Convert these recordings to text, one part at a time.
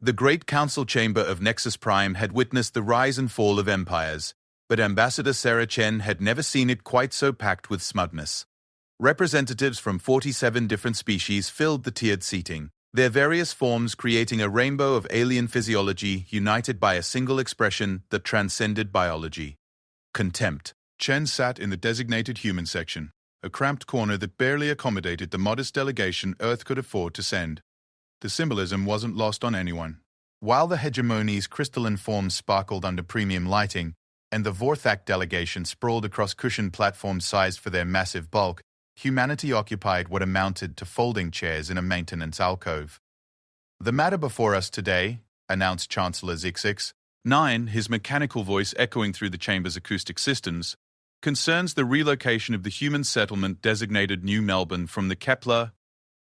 The great council chamber of Nexus Prime had witnessed the rise and fall of empires, but Ambassador Sarah Chen had never seen it quite so packed with smugness. Representatives from 47 different species filled the tiered seating, their various forms creating a rainbow of alien physiology united by a single expression that transcended biology: contempt. Chen sat in the designated human section, a cramped corner that barely accommodated the modest delegation Earth could afford to send. The symbolism wasn't lost on anyone. While the hegemony's crystalline forms sparkled under premium lighting, and the Vorthak delegation sprawled across cushioned platforms sized for their massive bulk, humanity occupied what amounted to folding chairs in a maintenance alcove. "The matter before us today," announced Chancellor Zix9, his mechanical voice echoing through the chamber's acoustic systems, "concerns the relocation of the human settlement designated New Melbourne from the Kepler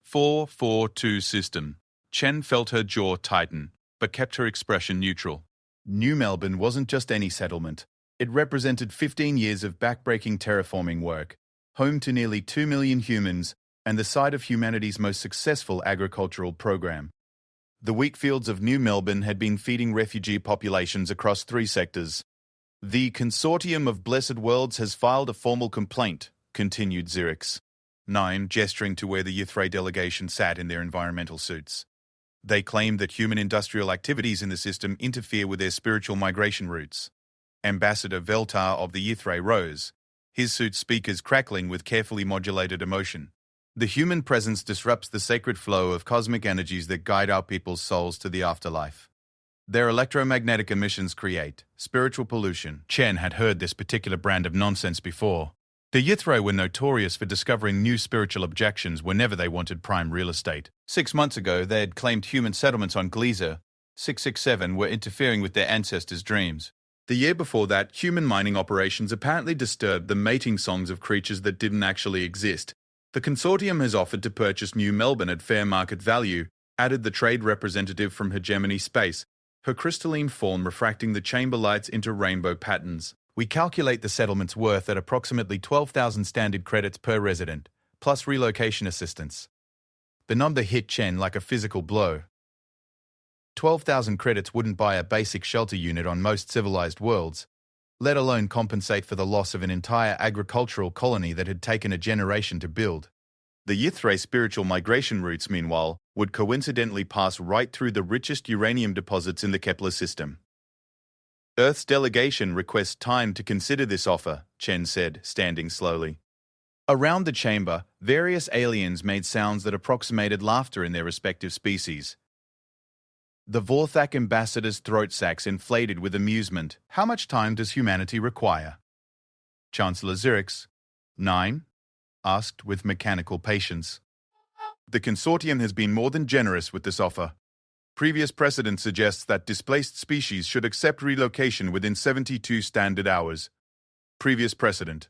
442 system." Chen felt her jaw tighten, but kept her expression neutral. New Melbourne wasn't just any settlement. It represented 15 years of backbreaking terraforming work, home to nearly 2 million humans, and the site of humanity's most successful agricultural program. The wheat fields of New Melbourne had been feeding refugee populations across 3 sectors. "The Consortium of Blessed Worlds has filed a formal complaint," continued Xerix9, gesturing to where the Ythray delegation sat in their environmental suits. "They claim that human industrial activities in the system interfere with their spiritual migration routes." Ambassador Veltar of the Ythray rose, his suit speakers crackling with carefully modulated emotion. "The human presence disrupts the sacred flow of cosmic energies that guide our people's souls to the afterlife. Their electromagnetic emissions create spiritual pollution." Chen had heard this particular brand of nonsense before. The Ythray were notorious for discovering new spiritual objections whenever they wanted prime real estate. 6 months ago, they had claimed human settlements on Gliese 667 were interfering with their ancestors' dreams. The year before that, human mining operations apparently disturbed the mating songs of creatures that didn't actually exist. "The consortium has offered to purchase New Melbourne at fair market value," added the trade representative from Hegemony Space, her crystalline form refracting the chamber lights into rainbow patterns. "We calculate the settlement's worth at approximately 12,000 standard credits per resident, plus relocation assistance." The number hit Chen like a physical blow. 12,000 credits wouldn't buy a basic shelter unit on most civilized worlds, let alone compensate for the loss of an entire agricultural colony that had taken a generation to build. The Ythray spiritual migration routes, meanwhile, would coincidentally pass right through the richest uranium deposits in the Kepler system. "Earth's delegation requests time to consider this offer," Chen said, standing slowly. Around the chamber, various aliens made sounds that approximated laughter in their respective species. The Vorthak ambassador's throat sacs inflated with amusement. "How much time does humanity require?" Chancellor Xerix9 asked with mechanical patience. "The consortium has been more than generous with this offer. Previous precedent suggests that displaced species should accept relocation within 72 standard hours." Previous precedent.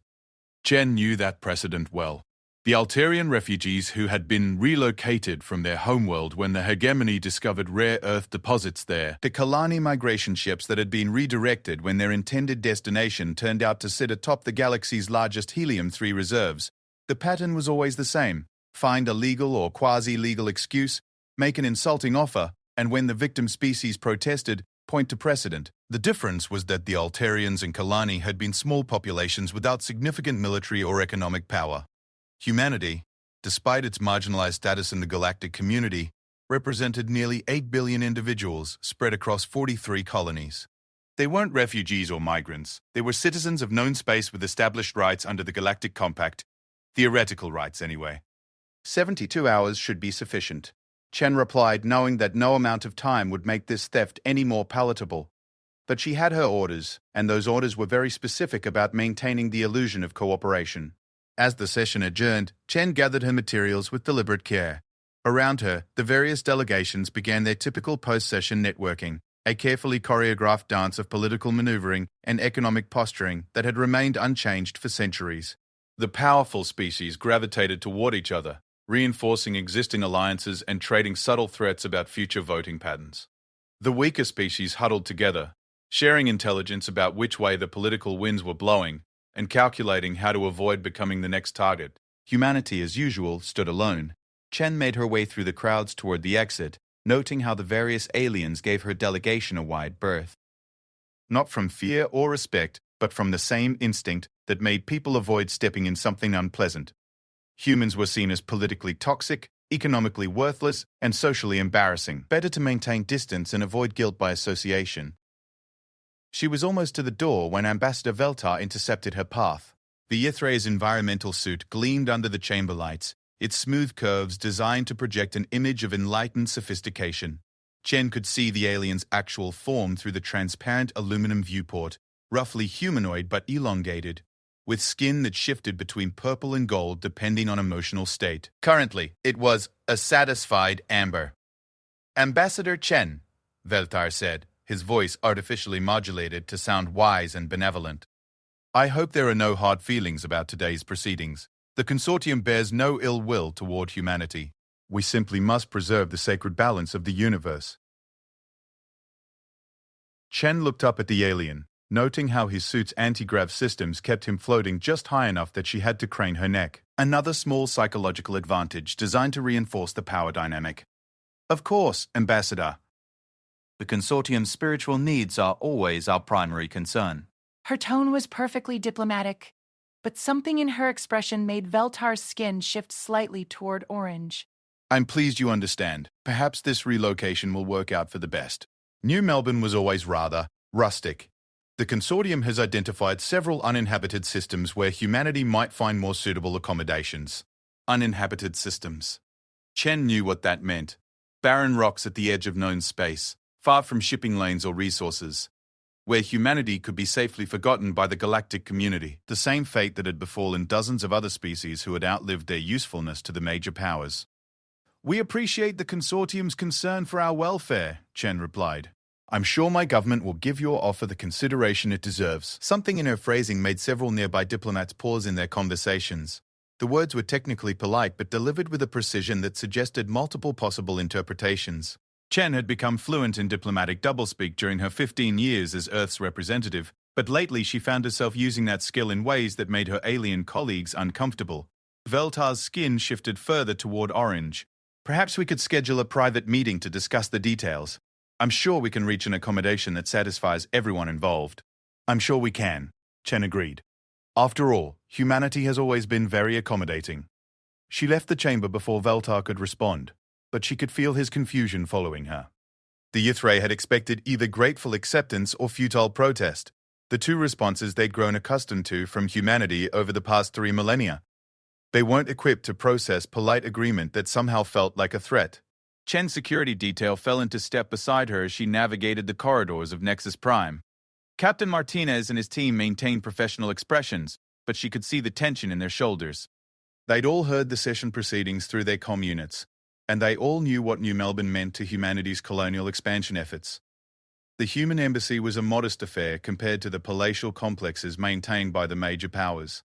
Chen knew that precedent well. The Altarian refugees who had been relocated from their homeworld when the hegemony discovered rare earth deposits there. The Kalani migration ships that had been redirected when their intended destination turned out to sit atop the galaxy's largest helium-3 reserves. The pattern was always the same: find a legal or quasi-legal excuse, make an insulting offer, and when the victim species protested, point to precedent. The difference was that the Altarians and Kalani had been small populations without significant military or economic power. Humanity, despite its marginalized status in the galactic community, represented nearly 8 billion individuals spread across 43 colonies. They weren't refugees or migrants. They were citizens of known space with established rights under the Galactic Compact. Theoretical rights, anyway. 72 hours should be sufficient, Chen replied, knowing that no amount of time would make this theft any more palatable. But she had her orders, and those orders were very specific about maintaining the illusion of cooperation. As the session adjourned, Chen gathered her materials with deliberate care. Around her, the various delegations began their typical post-session networking, a carefully choreographed dance of political maneuvering and economic posturing that had remained unchanged for centuries. The powerful species gravitated toward each other, reinforcing existing alliances and trading subtle threats about future voting patterns. The weaker species huddled together, sharing intelligence about which way the political winds were blowing and calculating how to avoid becoming the next target. Humanity, as usual, stood alone. Chen made her way through the crowds toward the exit, noting how the various aliens gave her delegation a wide berth. Not from fear or respect, but from the same instinct that made people avoid stepping in something unpleasant. Humans were seen as politically toxic, economically worthless, and socially embarrassing. Better to maintain distance and avoid guilt by association. She was almost to the door when Ambassador Veltar intercepted her path. The Ythray's environmental suit gleamed under the chamber lights, its smooth curves designed to project an image of enlightened sophistication. Chen could see the alien's actual form through the transparent aluminum viewport, roughly humanoid but elongated, with skin that shifted between purple and gold depending on emotional state. Currently, it was a satisfied amber. "Ambassador Chen," Veltar said, his voice artificially modulated to sound wise and benevolent. "I hope there are no hard feelings about today's proceedings. The consortium bears no ill will toward humanity. We simply must preserve the sacred balance of the universe." Chen looked up at the alien, noting how his suit's anti-grav systems kept him floating just high enough that she had to crane her neck. Another small psychological advantage designed to reinforce the power dynamic. "Of course, Ambassador. The consortium's spiritual needs are always our primary concern." Her tone was perfectly diplomatic, but something in her expression made Veltar's skin shift slightly toward orange. "I'm pleased you understand. Perhaps this relocation will work out for the best. New Melbourne was always rather rustic. The consortium has identified several uninhabited systems where humanity might find more suitable accommodations." Uninhabited systems. Chen knew what that meant. Barren rocks at the edge of known space, far from shipping lanes or resources, where humanity could be safely forgotten by the galactic community, the same fate that had befallen dozens of other species who had outlived their usefulness to the major powers. "We appreciate the consortium's concern for our welfare," Chen replied. "I'm sure my government will give your offer the consideration it deserves." Something in her phrasing made several nearby diplomats pause in their conversations. The words were technically polite but delivered with a precision that suggested multiple possible interpretations. Chen had become fluent in diplomatic doublespeak during her 15 years as Earth's representative, but lately she found herself using that skill in ways that made her alien colleagues uncomfortable. Veltar's skin shifted further toward orange. "Perhaps we could schedule a private meeting to discuss the details. I'm sure we can reach an accommodation that satisfies everyone involved." "I'm sure we can," Chen agreed. After all, humanity has always been very accommodating. She left the chamber before Veltar could respond, but she could feel his confusion following her. The Ythray had expected either grateful acceptance or futile protest, the two responses they'd grown accustomed to from humanity over the past 3 millennia. They weren't equipped to process polite agreement that somehow felt like a threat. Chen's security detail fell into step beside her as she navigated the corridors of Nexus Prime. Captain Martinez and his team maintained professional expressions, but she could see the tension in their shoulders. They'd all heard the session proceedings through their comm units, and they all knew what New Melbourne meant to humanity's colonial expansion efforts. The human embassy was a modest affair compared to the palatial complexes maintained by the major powers.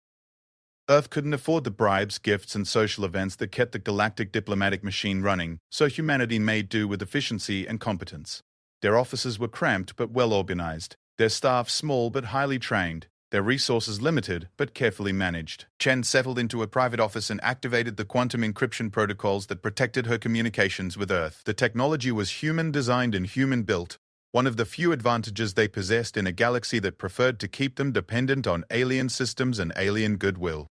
Earth couldn't afford the bribes, gifts, and social events that kept the galactic diplomatic machine running, so humanity made do with efficiency and competence. Their offices were cramped but well organized, their staff small but highly trained, their resources limited but carefully managed. Chen settled into a private office and activated the quantum encryption protocols that protected her communications with Earth. The technology was human-designed and human-built, one of the few advantages they possessed in a galaxy that preferred to keep them dependent on alien systems and alien goodwill.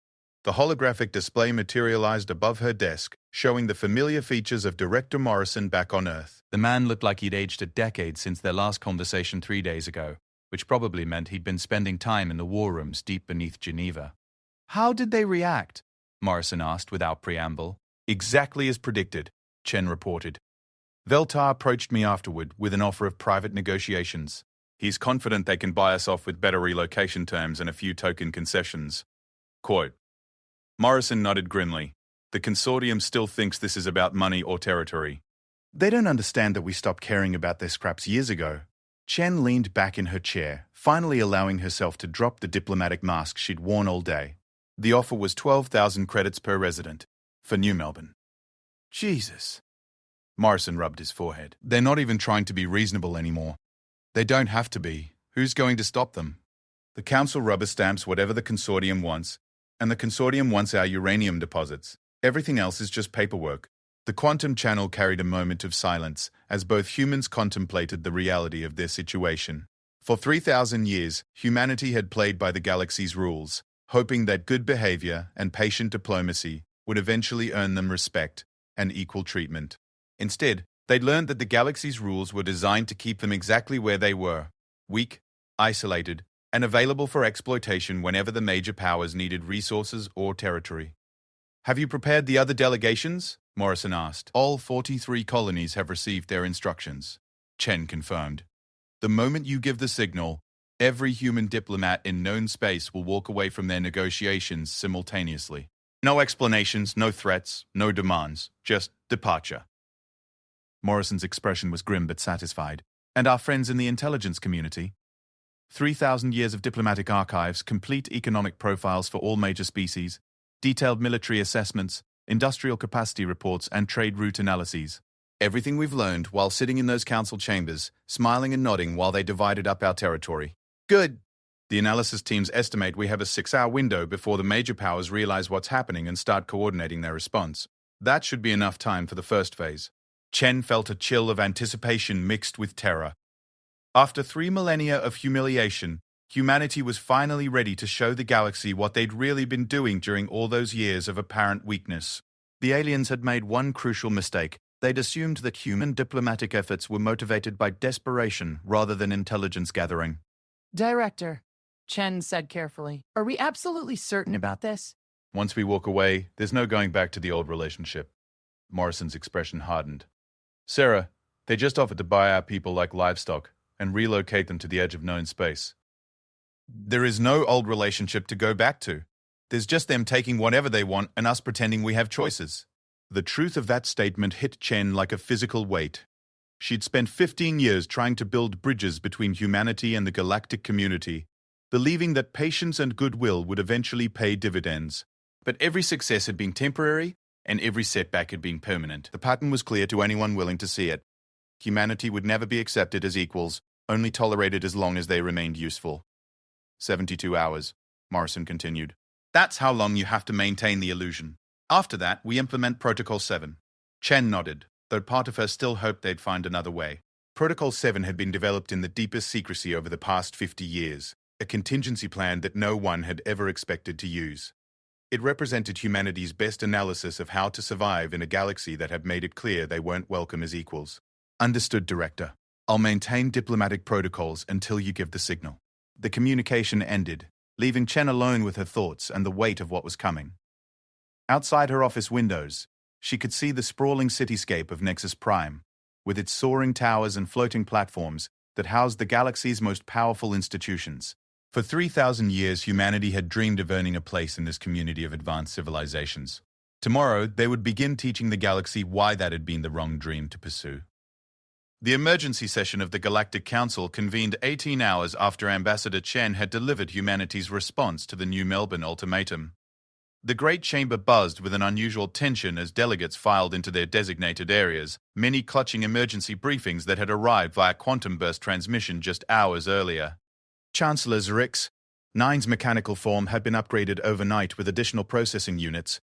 The holographic display materialized above her desk, showing the familiar features of Director Morrison back on Earth. The man looked like he'd aged a decade since their last conversation 3 days ago, which probably meant he'd been spending time in the war rooms deep beneath Geneva. "How did they react?" Morrison asked without preamble. "Exactly as predicted," Chen reported. "Veltar approached me afterward with an offer of private negotiations. He's confident they can buy us off with better relocation terms and a few token concessions." Quote. Morrison nodded grimly. "The consortium still thinks this is about money or territory. They don't understand that we stopped caring about their scraps years ago." Chen leaned back in her chair, finally allowing herself to drop the diplomatic mask she'd worn all day. The offer was 12,000 credits per resident, for New Melbourne. "Jesus." Morrison rubbed his forehead. "They're not even trying to be reasonable anymore. They don't have to be. Who's going to stop them? The Council rubber stamps whatever the consortium wants, and the consortium wants our uranium deposits. Everything else is just paperwork." The quantum channel carried a moment of silence as both humans contemplated the reality of their situation. For 3,000 years, humanity had played by the galaxy's rules, hoping that good behavior and patient diplomacy would eventually earn them respect and equal treatment. Instead, they'd learned that the galaxy's rules were designed to keep them exactly where they were, weak, isolated, and available for exploitation whenever the major powers needed resources or territory. "Have you prepared the other delegations?" Morrison asked. "All 43 colonies have received their instructions," Chen confirmed. "The moment you give the signal, every human diplomat in known space will walk away from their negotiations simultaneously. No explanations, no threats, no demands, just departure." Morrison's expression was grim but satisfied. "And our friends in the intelligence community?" 3,000 years of diplomatic archives, complete economic profiles for all major species, detailed military assessments, industrial capacity reports, and trade route analyses. Everything we've learned while sitting in those council chambers, smiling and nodding while they divided up our territory. Good. The analysis teams estimate we have a 6-hour window before the major powers realize what's happening and start coordinating their response. That should be enough time for the first phase. Chen felt a chill of anticipation mixed with terror. After 3 millennia of humiliation, humanity was finally ready to show the galaxy what they'd really been doing during all those years of apparent weakness. The aliens had made one crucial mistake. They'd assumed that human diplomatic efforts were motivated by desperation rather than intelligence gathering. Director, Chen said carefully, are we absolutely certain about this? "Once we walk away, there's no going back to the old relationship." Morrison's expression hardened. "Sarah, they just offered to buy our people like livestock and relocate them to the edge of known space. There is no old relationship to go back to. There's just them taking whatever they want and us pretending we have choices." The truth of that statement hit Chen like a physical weight. She'd spent 15 years trying to build bridges between humanity and the galactic community, believing that patience and goodwill would eventually pay dividends. But every success had been temporary, and every setback had been permanent. The pattern was clear to anyone willing to see it. Humanity would never be accepted as equals, only tolerated as long as they remained useful. 72 hours, Morrison continued. "That's how long you have to maintain the illusion. After that, we implement Protocol 7. Chen nodded, though part of her still hoped they'd find another way. Protocol 7 had been developed in the deepest secrecy over the past 50 years, a contingency plan that no one had ever expected to use. It represented humanity's best analysis of how to survive in a galaxy that had made it clear they weren't welcome as equals. "Understood, Director. I'll maintain diplomatic protocols until you give the signal." The communication ended, leaving Chen alone with her thoughts and the weight of what was coming. Outside her office windows, she could see the sprawling cityscape of Nexus Prime, with its soaring towers and floating platforms that housed the galaxy's most powerful institutions. For 3,000 years, humanity had dreamed of earning a place in this community of advanced civilizations. Tomorrow, they would begin teaching the galaxy why that had been the wrong dream to pursue. The emergency session of the Galactic Council convened 18 hours after Ambassador Chen had delivered humanity's response to the New Melbourne ultimatum. The Great Chamber buzzed with an unusual tension as delegates filed into their designated areas, many clutching emergency briefings that had arrived via quantum burst transmission just hours earlier. Chancellor Zerix, Nine's mechanical form had been upgraded overnight with additional processing units,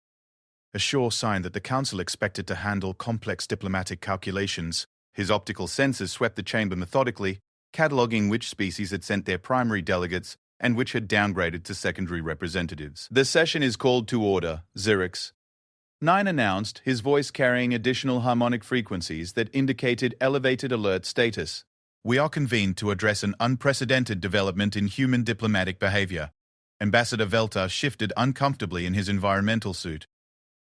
a sure sign that the Council expected to handle complex diplomatic calculations. His optical sensors swept the chamber methodically, cataloguing which species had sent their primary delegates and which had downgraded to secondary representatives. "The session is called to order, Zerix," Nine announced, his voice carrying additional harmonic frequencies that indicated elevated alert status. "We are convened to address an unprecedented development in human diplomatic behavior." Ambassador Veltar shifted uncomfortably in his environmental suit,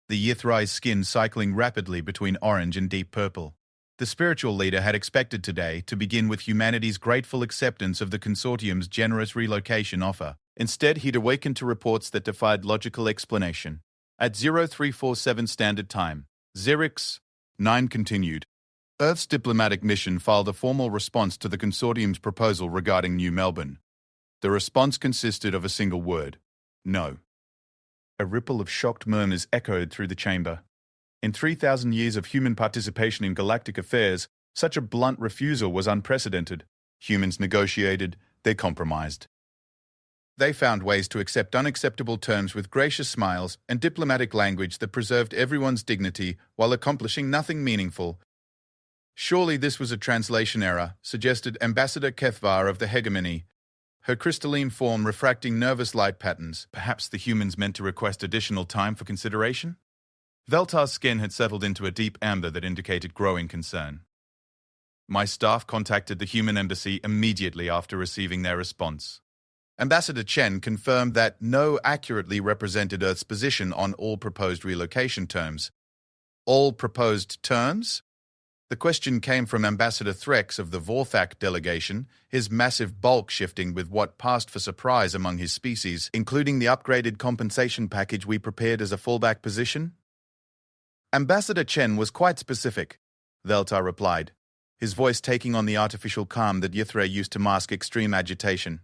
the Yithri's skin cycling rapidly between orange and deep purple. The spiritual leader had expected today to begin with humanity's grateful acceptance of the consortium's generous relocation offer. Instead, he'd awakened to reports that defied logical explanation. At 0347 Standard Time, Zerix 9 continued. Earth's diplomatic mission filed a formal response to the consortium's proposal regarding New Melbourne. The response consisted of a single word: no. A ripple of shocked murmurs echoed through the chamber. In 3,000 years of human participation in galactic affairs, such a blunt refusal was unprecedented. Humans negotiated, they compromised. They found ways to accept unacceptable terms with gracious smiles and diplomatic language that preserved everyone's dignity while accomplishing nothing meaningful. Surely this was a translation error, suggested Ambassador Kethvar of the Hegemony, her crystalline form refracting nervous light patterns. Perhaps the humans meant to request additional time for consideration? Veltar's skin had settled into a deep amber that indicated growing concern. My staff contacted the human embassy immediately after receiving their response. Ambassador Chen confirmed that No accurately represented Earth's position on all proposed relocation terms. All proposed terms? The question came from Ambassador Threx of the Vorthak delegation, his massive bulk shifting with what passed for surprise among his species, including the upgraded compensation package we prepared as a fallback position. Ambassador Chen was quite specific, Veltar replied, his voice taking on the artificial calm that Ythra used to mask extreme agitation.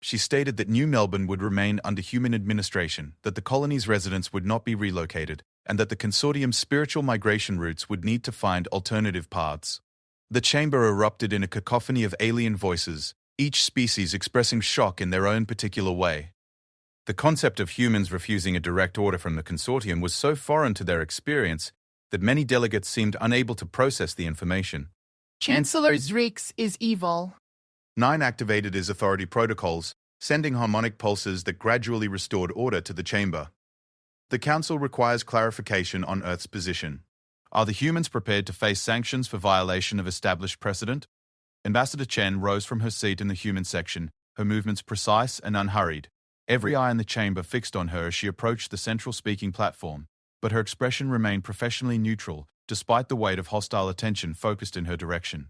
She stated that New Melbourne would remain under human administration, that the colony's residents would not be relocated, and that the consortium's spiritual migration routes would need to find alternative paths. The chamber erupted in a cacophony of alien voices, each species expressing shock in their own particular way. The concept of humans refusing a direct order from the consortium was so foreign to their experience that many delegates seemed unable to process the information. Chancellor Zrix is evil. 9 activated his authority protocols, sending harmonic pulses that gradually restored order to the chamber. The Council requires clarification on Earth's position. Are the humans prepared to face sanctions for violation of established precedent? Ambassador Chen rose from her seat in the human section, her movements precise and unhurried. Every eye in the chamber fixed on her as she approached the central speaking platform, but her expression remained professionally neutral, despite the weight of hostile attention focused in her direction.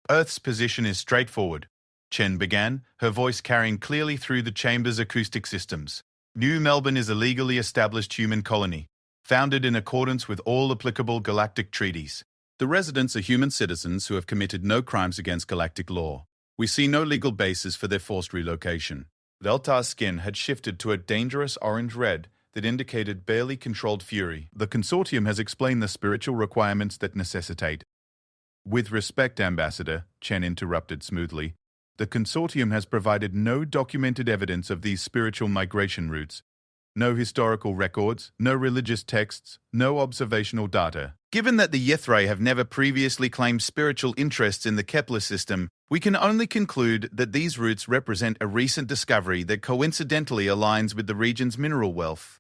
Earth's position is straightforward, Chen began, her voice carrying clearly through the chamber's acoustic systems. New Melbourne is a legally established human colony, founded in accordance with all applicable galactic treaties. The residents are human citizens who have committed no crimes against galactic law. We see no legal basis for their forced relocation. Veltar's skin had shifted to a dangerous orange-red that indicated barely controlled fury. The consortium has explained the spiritual requirements that necessitate. With respect, Ambassador, Chen interrupted smoothly, the consortium has provided no documented evidence of these spiritual migration routes. No historical records, no religious texts, no observational data. Given that the Ythrae have never previously claimed spiritual interests in the Kepler system, we can only conclude that these routes represent a recent discovery that coincidentally aligns with the region's mineral wealth.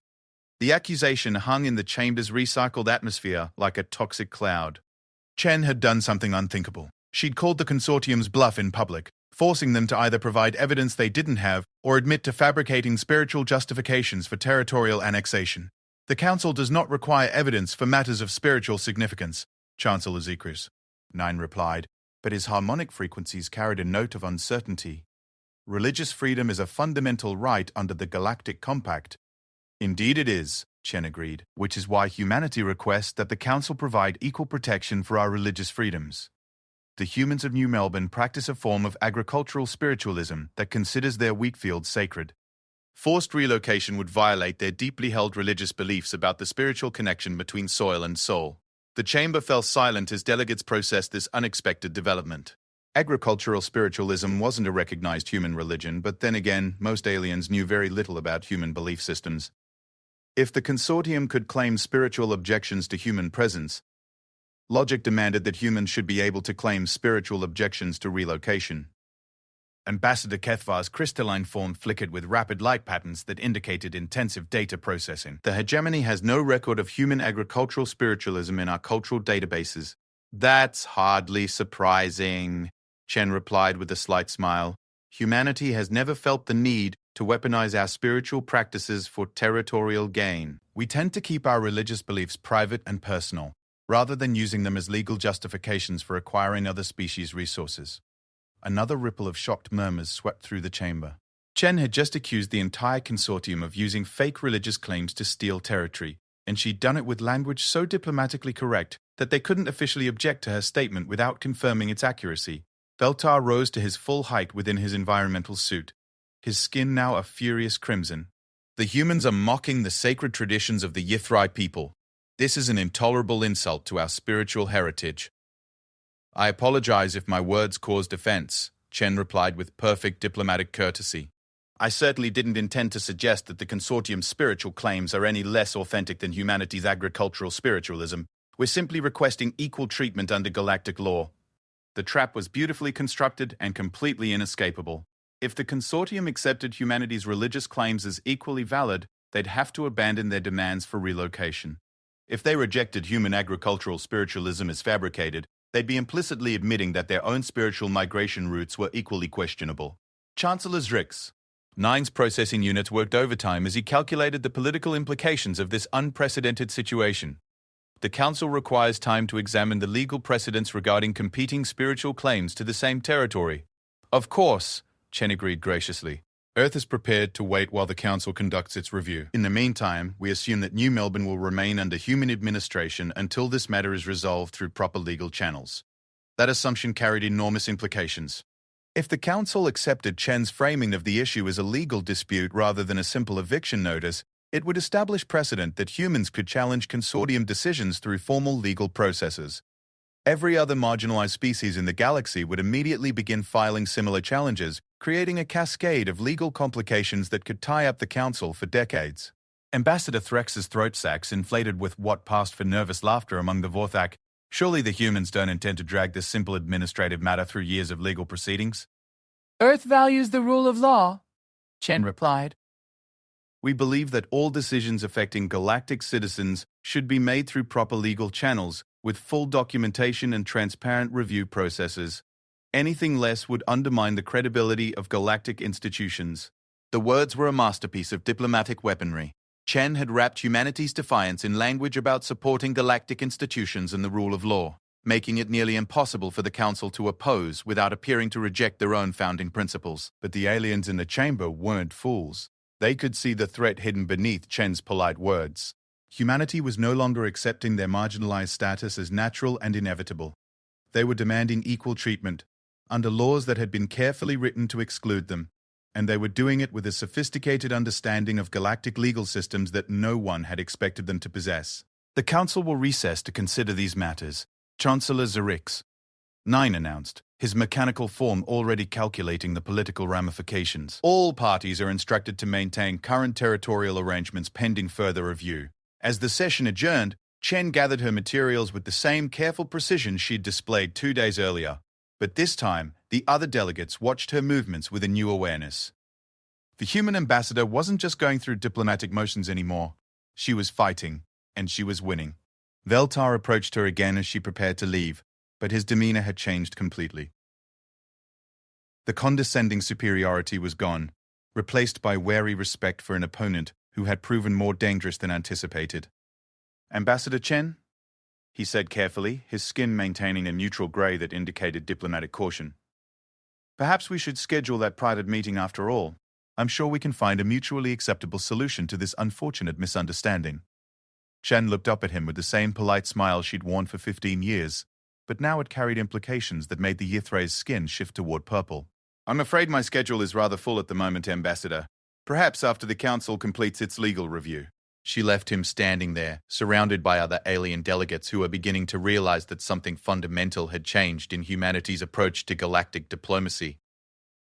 The accusation hung in the chamber's recycled atmosphere like a toxic cloud. Chen had done something unthinkable. She'd called the consortium's bluff in public, forcing them to either provide evidence they didn't have or admit to fabricating spiritual justifications for territorial annexation. The Council does not require evidence for matters of spiritual significance, Chancellor Zekris. 9 replied, but his harmonic frequencies carried a note of uncertainty. Religious freedom is a fundamental right under the Galactic Compact. Indeed it is, Chen agreed, which is why humanity requests that the Council provide equal protection for our religious freedoms. The humans of New Melbourne practice a form of agricultural spiritualism that considers their wheat fields sacred. Forced relocation would violate their deeply held religious beliefs about the spiritual connection between soil and soul. The chamber fell silent as delegates processed this unexpected development. Agricultural spiritualism wasn't a recognized human religion, but then again, most aliens knew very little about human belief systems. If the consortium could claim spiritual objections to human presence, logic demanded that humans should be able to claim spiritual objections to relocation. Ambassador Kethvar's crystalline form flickered with rapid light patterns that indicated intensive data processing. The hegemony has no record of human agricultural spiritualism in our cultural databases. That's hardly surprising, Chen replied with a slight smile. Humanity has never felt the need to weaponize our spiritual practices for territorial gain. We tend to keep our religious beliefs private and personal, rather than using them as legal justifications for acquiring other species' resources. Another ripple of shocked murmurs swept through the chamber. Chen had just accused the entire consortium of using fake religious claims to steal territory, and she'd done it with language so diplomatically correct that they couldn't officially object to her statement without confirming its accuracy. Veltar rose to his full height within his environmental suit, his skin now a furious crimson. The humans are mocking the sacred traditions of the Ythrae people. This is an intolerable insult to our spiritual heritage. I apologize if my words caused offense, Chen replied with perfect diplomatic courtesy. I certainly didn't intend to suggest that the consortium's spiritual claims are any less authentic than humanity's agricultural spiritualism. We're simply requesting equal treatment under galactic law. The trap was beautifully constructed and completely inescapable. If the consortium accepted humanity's religious claims as equally valid, they'd have to abandon their demands for relocation. If they rejected human agricultural spiritualism as fabricated, they'd be implicitly admitting that their own spiritual migration routes were equally questionable. Chancellor Zrix. Nine's processing units worked overtime as he calculated the political implications of this unprecedented situation. The Council requires time to examine the legal precedents regarding competing spiritual claims to the same territory. Of course, Chen agreed graciously. Earth is prepared to wait while the Council conducts its review. In the meantime, we assume that New Melbourne will remain under human administration until this matter is resolved through proper legal channels. That assumption carried enormous implications. If the Council accepted Chen's framing of the issue as a legal dispute rather than a simple eviction notice, it would establish precedent that humans could challenge consortium decisions through formal legal processes. Every other marginalized species in the galaxy would immediately begin filing similar challenges, creating a cascade of legal complications that could tie up the Council for decades. Ambassador Threx's throat sacs inflated with what passed for nervous laughter among the Vorthak. Surely the humans don't intend to drag this simple administrative matter through years of legal proceedings? Earth values the rule of law, Chen replied. We believe that all decisions affecting galactic citizens should be made through proper legal channels, with full documentation and transparent review processes. Anything less would undermine the credibility of galactic institutions. The words were a masterpiece of diplomatic weaponry. Chen had wrapped humanity's defiance in language about supporting galactic institutions and the rule of law, making it nearly impossible for the Council to oppose without appearing to reject their own founding principles. But the aliens in the chamber weren't fools. They could see the threat hidden beneath Chen's polite words. Humanity was no longer accepting their marginalized status as natural and inevitable. They were demanding equal treatment, under laws that had been carefully written to exclude them, and they were doing it with a sophisticated understanding of galactic legal systems that no one had expected them to possess. The Council will recess to consider these matters, Chancellor Zrix. 9 announced, his mechanical form already calculating the political ramifications. All parties are instructed to maintain current territorial arrangements pending further review. As the session adjourned, Chen gathered her materials with the same careful precision she'd displayed 2 days earlier. But this time, the other delegates watched her movements with a new awareness. The human ambassador wasn't just going through diplomatic motions anymore. She was fighting, and she was winning. Veltar approached her again as she prepared to leave, but his demeanor had changed completely. The condescending superiority was gone, replaced by wary respect for an opponent who had proven more dangerous than anticipated. "Ambassador Chen?" he said carefully, his skin maintaining a neutral gray that indicated diplomatic caution. "Perhaps we should schedule that private meeting after all. I'm sure we can find a mutually acceptable solution to this unfortunate misunderstanding." Chen looked up at him with the same polite smile she'd worn for 15 years, but now it carried implications that made the Yithre's skin shift toward purple. "I'm afraid my schedule is rather full at the moment, Ambassador. Perhaps after the Council completes its legal review." She left him standing there, surrounded by other alien delegates who were beginning to realize that something fundamental had changed in humanity's approach to galactic diplomacy.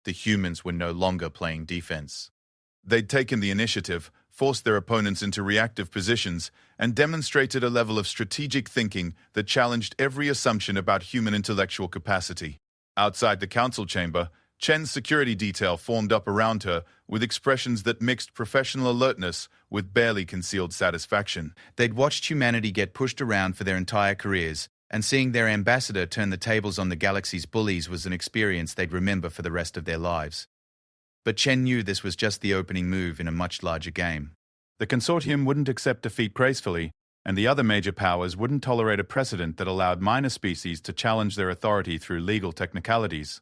The humans were no longer playing defense. They'd taken the initiative, forced their opponents into reactive positions, and demonstrated a level of strategic thinking that challenged every assumption about human intellectual capacity. Outside the Council chamber, Chen's security detail formed up around her with expressions that mixed professional alertness with barely concealed satisfaction. They'd watched humanity get pushed around for their entire careers, and seeing their ambassador turn the tables on the galaxy's bullies was an experience they'd remember for the rest of their lives. But Chen knew this was just the opening move in a much larger game. The consortium wouldn't accept defeat gracefully, and the other major powers wouldn't tolerate a precedent that allowed minor species to challenge their authority through legal technicalities.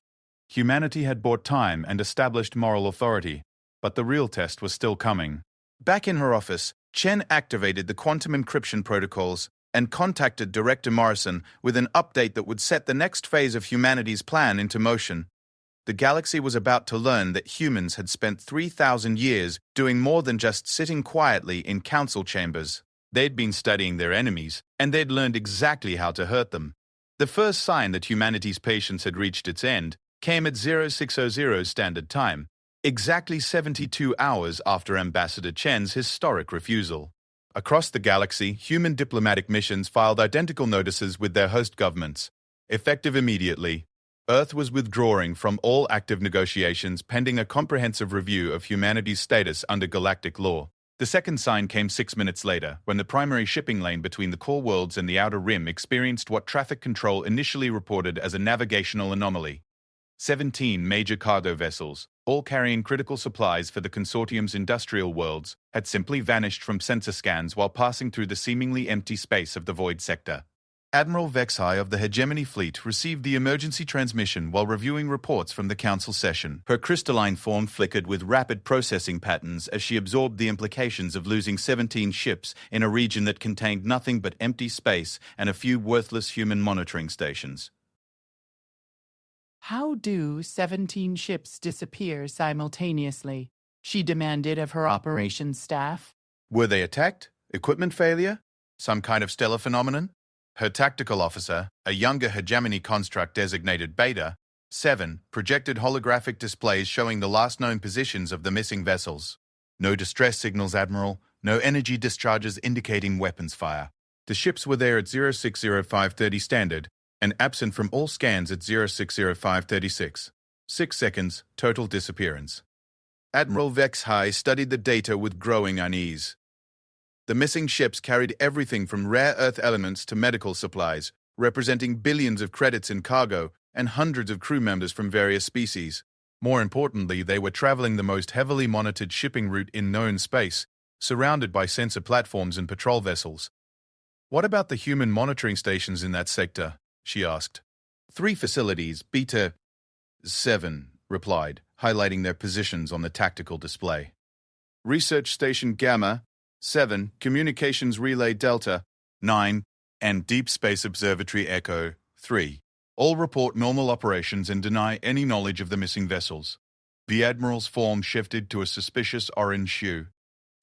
Humanity had bought time and established moral authority, but the real test was still coming. Back in her office, Chen activated the quantum encryption protocols and contacted Director Morrison with an update that would set the next phase of humanity's plan into motion. The galaxy was about to learn that humans had spent 3,000 years doing more than just sitting quietly in council chambers. They'd been studying their enemies, and they'd learned exactly how to hurt them. The first sign that humanity's patience had reached its end came at 0600 Standard Time. exactly 72 hours after Ambassador Chen's historic refusal. Across the galaxy, human diplomatic missions filed identical notices with their host governments. Effective immediately, Earth was withdrawing from all active negotiations pending a comprehensive review of humanity's status under galactic law. The second sign came 6 minutes later, when the primary shipping lane between the core worlds and the Outer Rim experienced what traffic control initially reported as a navigational anomaly. 17 major cargo vessels, all carrying critical supplies for the consortium's industrial worlds, had simply vanished from sensor scans while passing through the seemingly empty space of the void sector. Admiral Vexhai of the Hegemony Fleet received the emergency transmission while reviewing reports from the council session. Her crystalline form flickered with rapid processing patterns as she absorbed the implications of losing 17 ships in a region that contained nothing but empty space and a few worthless human monitoring stations. How do 17 ships disappear simultaneously? She demanded of her operations staff. Were they attacked? Equipment failure? Some kind of stellar phenomenon? Her tactical officer, a younger hegemony construct designated Beta, 7, projected holographic displays showing the last known positions of the missing vessels. No distress signals, Admiral. No energy discharges indicating weapons fire. The ships were there at 060530 standard, and absent from all scans at 060536. 6 seconds, total disappearance. Admiral Vexhai studied the data with growing unease. The missing ships carried everything from rare earth elements to medical supplies, representing billions of credits in cargo and hundreds of crew members from various species. More importantly, they were traveling the most heavily monitored shipping route in known space, surrounded by sensor platforms and patrol vessels. What about the human monitoring stations in that sector? She asked. 3 facilities, Beta 7, replied, highlighting their positions on the tactical display. Research Station Gamma 7, Communications Relay Delta 9, and Deep Space Observatory Echo 3. All report normal operations and deny any knowledge of the missing vessels. The Admiral's form shifted to a suspicious orange hue.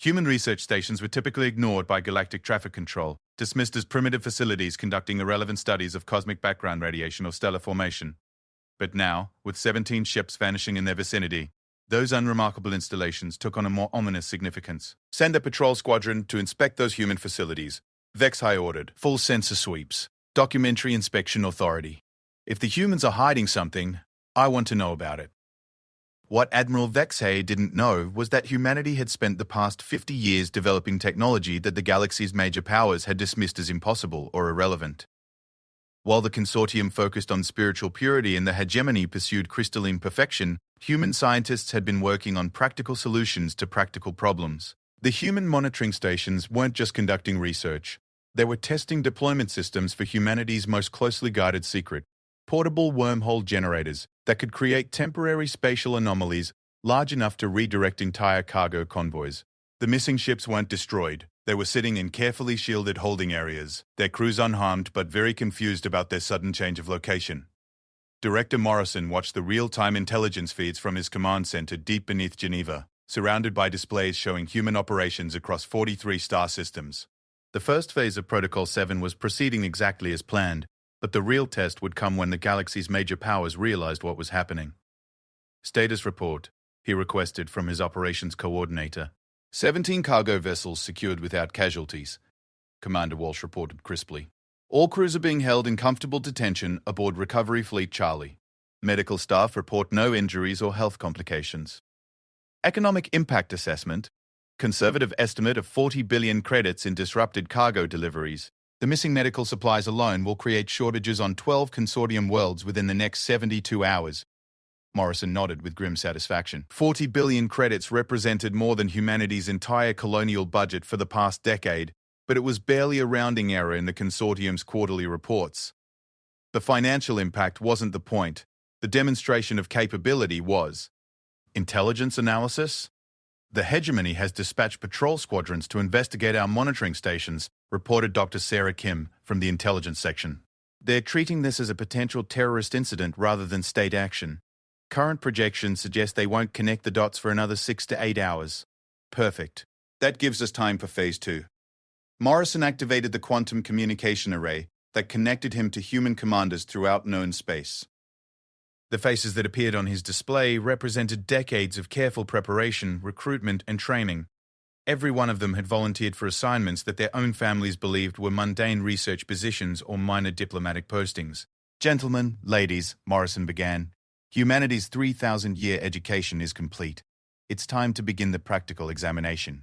Human research stations were typically ignored by Galactic Traffic Control, dismissed as primitive facilities conducting irrelevant studies of cosmic background radiation or stellar formation. But now, with 17 ships vanishing in their vicinity, those unremarkable installations took on a more ominous significance. Send a patrol squadron to inspect those human facilities. Vexhai ordered. Full sensor sweeps. Documentary inspection authority. If the humans are hiding something, I want to know about it. What Admiral Vexhai didn't know was that humanity had spent the past 50 years developing technology that the galaxy's major powers had dismissed as impossible or irrelevant. While the consortium focused on spiritual purity and the hegemony pursued crystalline perfection, human scientists had been working on practical solutions to practical problems. The human monitoring stations weren't just conducting research. They were testing deployment systems for humanity's most closely guarded secret, portable wormhole generators that could create temporary spatial anomalies large enough to redirect entire cargo convoys. The missing ships weren't destroyed. They were sitting in carefully shielded holding areas, their crews unharmed but very confused about their sudden change of location. Director Morrison watched the real-time intelligence feeds from his command center deep beneath Geneva, surrounded by displays showing human operations across 43 star systems. The first phase of Protocol 7 was proceeding exactly as planned, but the real test would come when the galaxy's major powers realized what was happening. Status report, he requested from his operations coordinator. 17 cargo vessels secured without casualties, Commander Walsh reported crisply. All crews are being held in comfortable detention aboard Recovery Fleet Charlie. Medical staff report no injuries or health complications. Economic impact assessment, conservative estimate of 40 billion credits in disrupted cargo deliveries. The missing medical supplies alone will create shortages on 12 consortium worlds within the next 72 hours. Morrison nodded with grim satisfaction. 40 billion credits represented more than humanity's entire colonial budget for the past decade, but it was barely a rounding error in the consortium's quarterly reports. The financial impact wasn't the point. The demonstration of capability was. Intelligence analysis? The hegemony has dispatched patrol squadrons to investigate our monitoring stations, reported Dr. Sarah Kim from the intelligence section. They're treating this as a potential terrorist incident rather than state action. Current projections suggest they won't connect the dots for another 6 to 8 hours. Perfect. That gives us time for Phase 2. Morrison activated the quantum communication array that connected him to human commanders throughout known space. The faces that appeared on his display represented decades of careful preparation, recruitment, and training. Every one of them had volunteered for assignments that their own families believed were mundane research positions or minor diplomatic postings. "Gentlemen, ladies," Morrison began, "humanity's 3,000-year education is complete. It's time to begin the practical examination."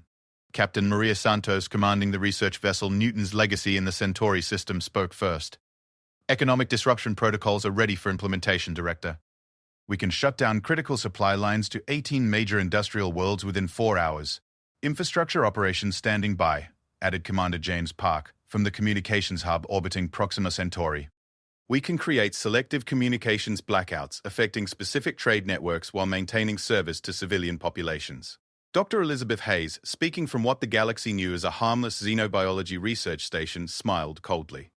Captain Maria Santos, commanding the research vessel Newton's Legacy in the Centauri system, spoke first. "Economic disruption protocols are ready for implementation, Director. We can shut down critical supply lines to 18 major industrial worlds within 4 hours. Infrastructure operations standing by," added Commander James Park, from the communications hub orbiting Proxima Centauri. "We can create selective communications blackouts affecting specific trade networks while maintaining service to civilian populations." Dr. Elizabeth Hayes, speaking from what the galaxy knew as a harmless xenobiology research station, smiled coldly.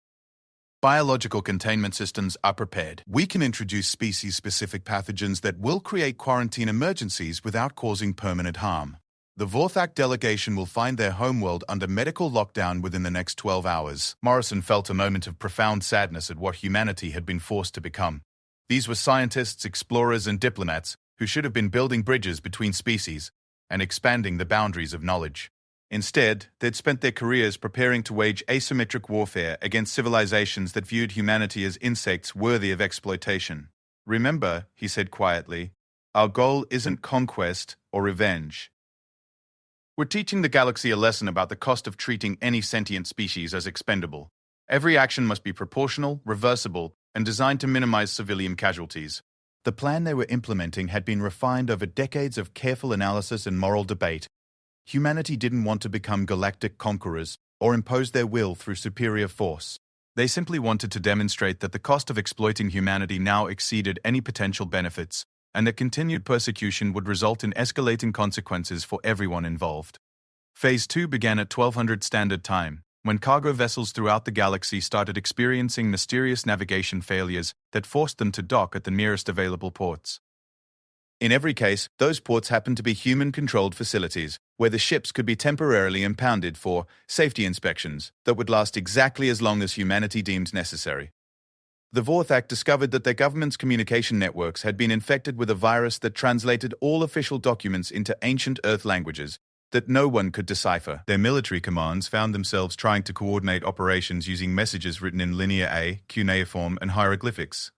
"Biological containment systems are prepared. We can introduce species-specific pathogens that will create quarantine emergencies without causing permanent harm. The Vorthak delegation will find their homeworld under medical lockdown within the next 12 hours. Morrison felt a moment of profound sadness at what humanity had been forced to become. These were scientists, explorers, and diplomats who should have been building bridges between species and expanding the boundaries of knowledge. Instead, they'd spent their careers preparing to wage asymmetric warfare against civilizations that viewed humanity as insects worthy of exploitation. "Remember," he said quietly, "our goal isn't conquest or revenge. We're teaching the galaxy a lesson about the cost of treating any sentient species as expendable. Every action must be proportional, reversible, and designed to minimize civilian casualties." The plan they were implementing had been refined over decades of careful analysis and moral debate. Humanity didn't want to become galactic conquerors or impose their will through superior force. They simply wanted to demonstrate that the cost of exploiting humanity now exceeded any potential benefits, and that continued persecution would result in escalating consequences for everyone involved. Phase 2 began at 1200 Standard Time, when cargo vessels throughout the galaxy started experiencing mysterious navigation failures that forced them to dock at the nearest available ports. In every case, those ports happened to be human-controlled facilities, where the ships could be temporarily impounded for safety inspections that would last exactly as long as humanity deemed necessary. The Vorthak discovered that their government's communication networks had been infected with a virus that translated all official documents into ancient Earth languages that no one could decipher. Their military commands found themselves trying to coordinate operations using messages written in Linear A, cuneiform, and hieroglyphics.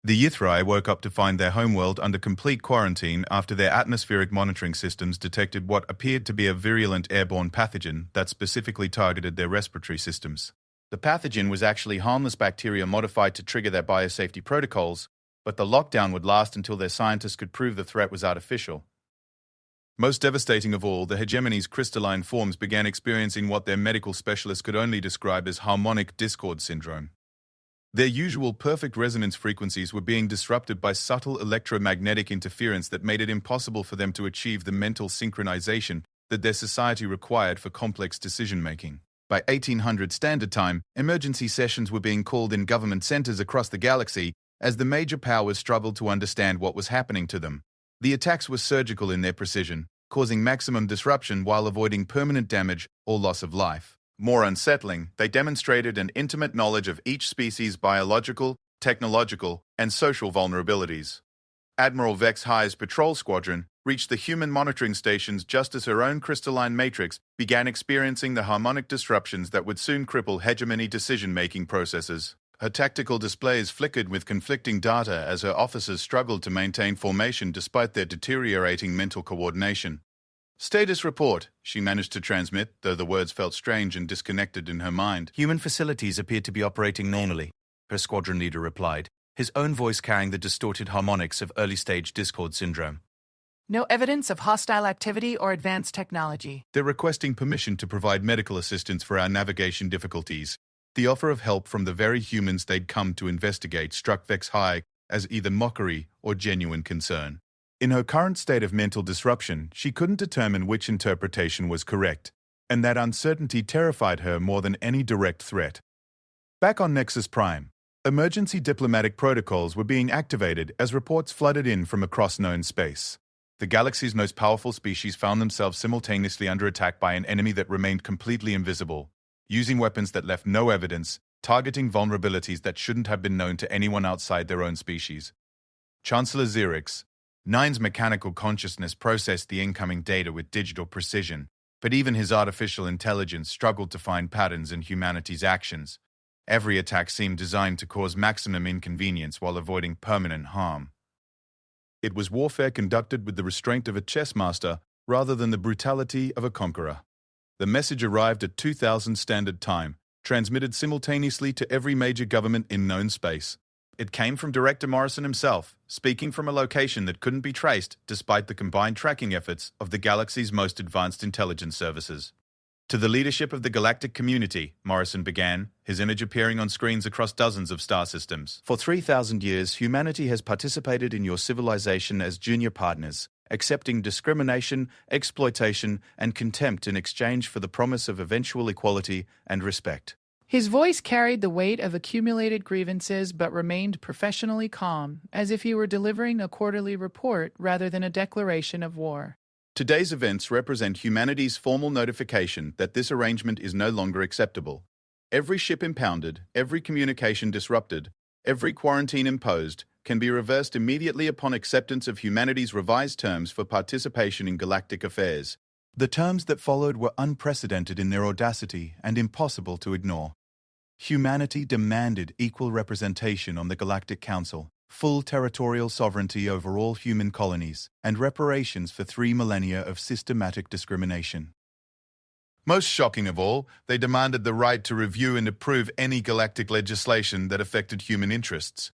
The Yithrai woke up to find their homeworld under complete quarantine after their atmospheric monitoring systems detected what appeared to be a virulent airborne pathogen that specifically targeted their respiratory systems. The pathogen was actually harmless bacteria modified to trigger their biosafety protocols, but the lockdown would last until their scientists could prove the threat was artificial. Most devastating of all, the hegemony's crystalline forms began experiencing what their medical specialists could only describe as harmonic discord syndrome. Their usual perfect resonance frequencies were being disrupted by subtle electromagnetic interference that made it impossible for them to achieve the mental synchronization that their society required for complex decision-making. By 1800 Standard Time, emergency sessions were being called in government centers across the galaxy as the major powers struggled to understand what was happening to them. The attacks were surgical in their precision, causing maximum disruption while avoiding permanent damage or loss of life. More unsettling, they demonstrated an intimate knowledge of each species' biological, technological, and social vulnerabilities. Admiral Vex High's patrol squadron reached the human monitoring stations just as her own crystalline matrix began experiencing the harmonic disruptions that would soon cripple hegemony decision-making processes. Her tactical displays flickered with conflicting data as her officers struggled to maintain formation despite their deteriorating mental coordination. "Status report," she managed to transmit, though the words felt strange and disconnected in her mind. "Human facilities appear to be operating normally," her squadron leader replied, his own voice carrying the distorted harmonics of early-stage discord syndrome. No evidence of hostile activity or advanced technology. "They're requesting permission to provide medical assistance for our navigation difficulties." The offer of help from the very humans they'd come to investigate struck Vex High as either mockery or genuine concern. In her current state of mental disruption, she couldn't determine which interpretation was correct, and that uncertainty terrified her more than any direct threat. Back on Nexus Prime, emergency diplomatic protocols were being activated as reports flooded in from across known space. The galaxy's most powerful species found themselves simultaneously under attack by an enemy that remained completely invisible, using weapons that left no evidence, targeting vulnerabilities that shouldn't have been known to anyone outside their own species. Chancellor Xerix. Nine's mechanical consciousness processed the incoming data with digital precision, but even his artificial intelligence struggled to find patterns in humanity's actions. Every attack seemed designed to cause maximum inconvenience while avoiding permanent harm. It was warfare conducted with the restraint of a chess master rather than the brutality of a conqueror. The message arrived at 2000 Standard Time, transmitted simultaneously to every major government in known space. It came from Director Morrison himself, speaking from a location that couldn't be traced despite the combined tracking efforts of the galaxy's most advanced intelligence services. To the leadership of the galactic community, Morrison began, his image appearing on screens across dozens of star systems. For 3,000 years, humanity has participated in your civilization as junior partners, accepting discrimination, exploitation, and contempt in exchange for the promise of eventual equality and respect. His voice carried the weight of accumulated grievances but remained professionally calm, as if he were delivering a quarterly report rather than a declaration of war. Today's events represent humanity's formal notification that this arrangement is no longer acceptable. Every ship impounded, every communication disrupted, every quarantine imposed can be reversed immediately upon acceptance of humanity's revised terms for participation in galactic affairs. The terms that followed were unprecedented in their audacity and impossible to ignore. Humanity demanded equal representation on the Galactic Council, full territorial sovereignty over all human colonies, and reparations for 3 millennia of systematic discrimination. Most shocking of all, they demanded the right to review and approve any galactic legislation that affected human interests.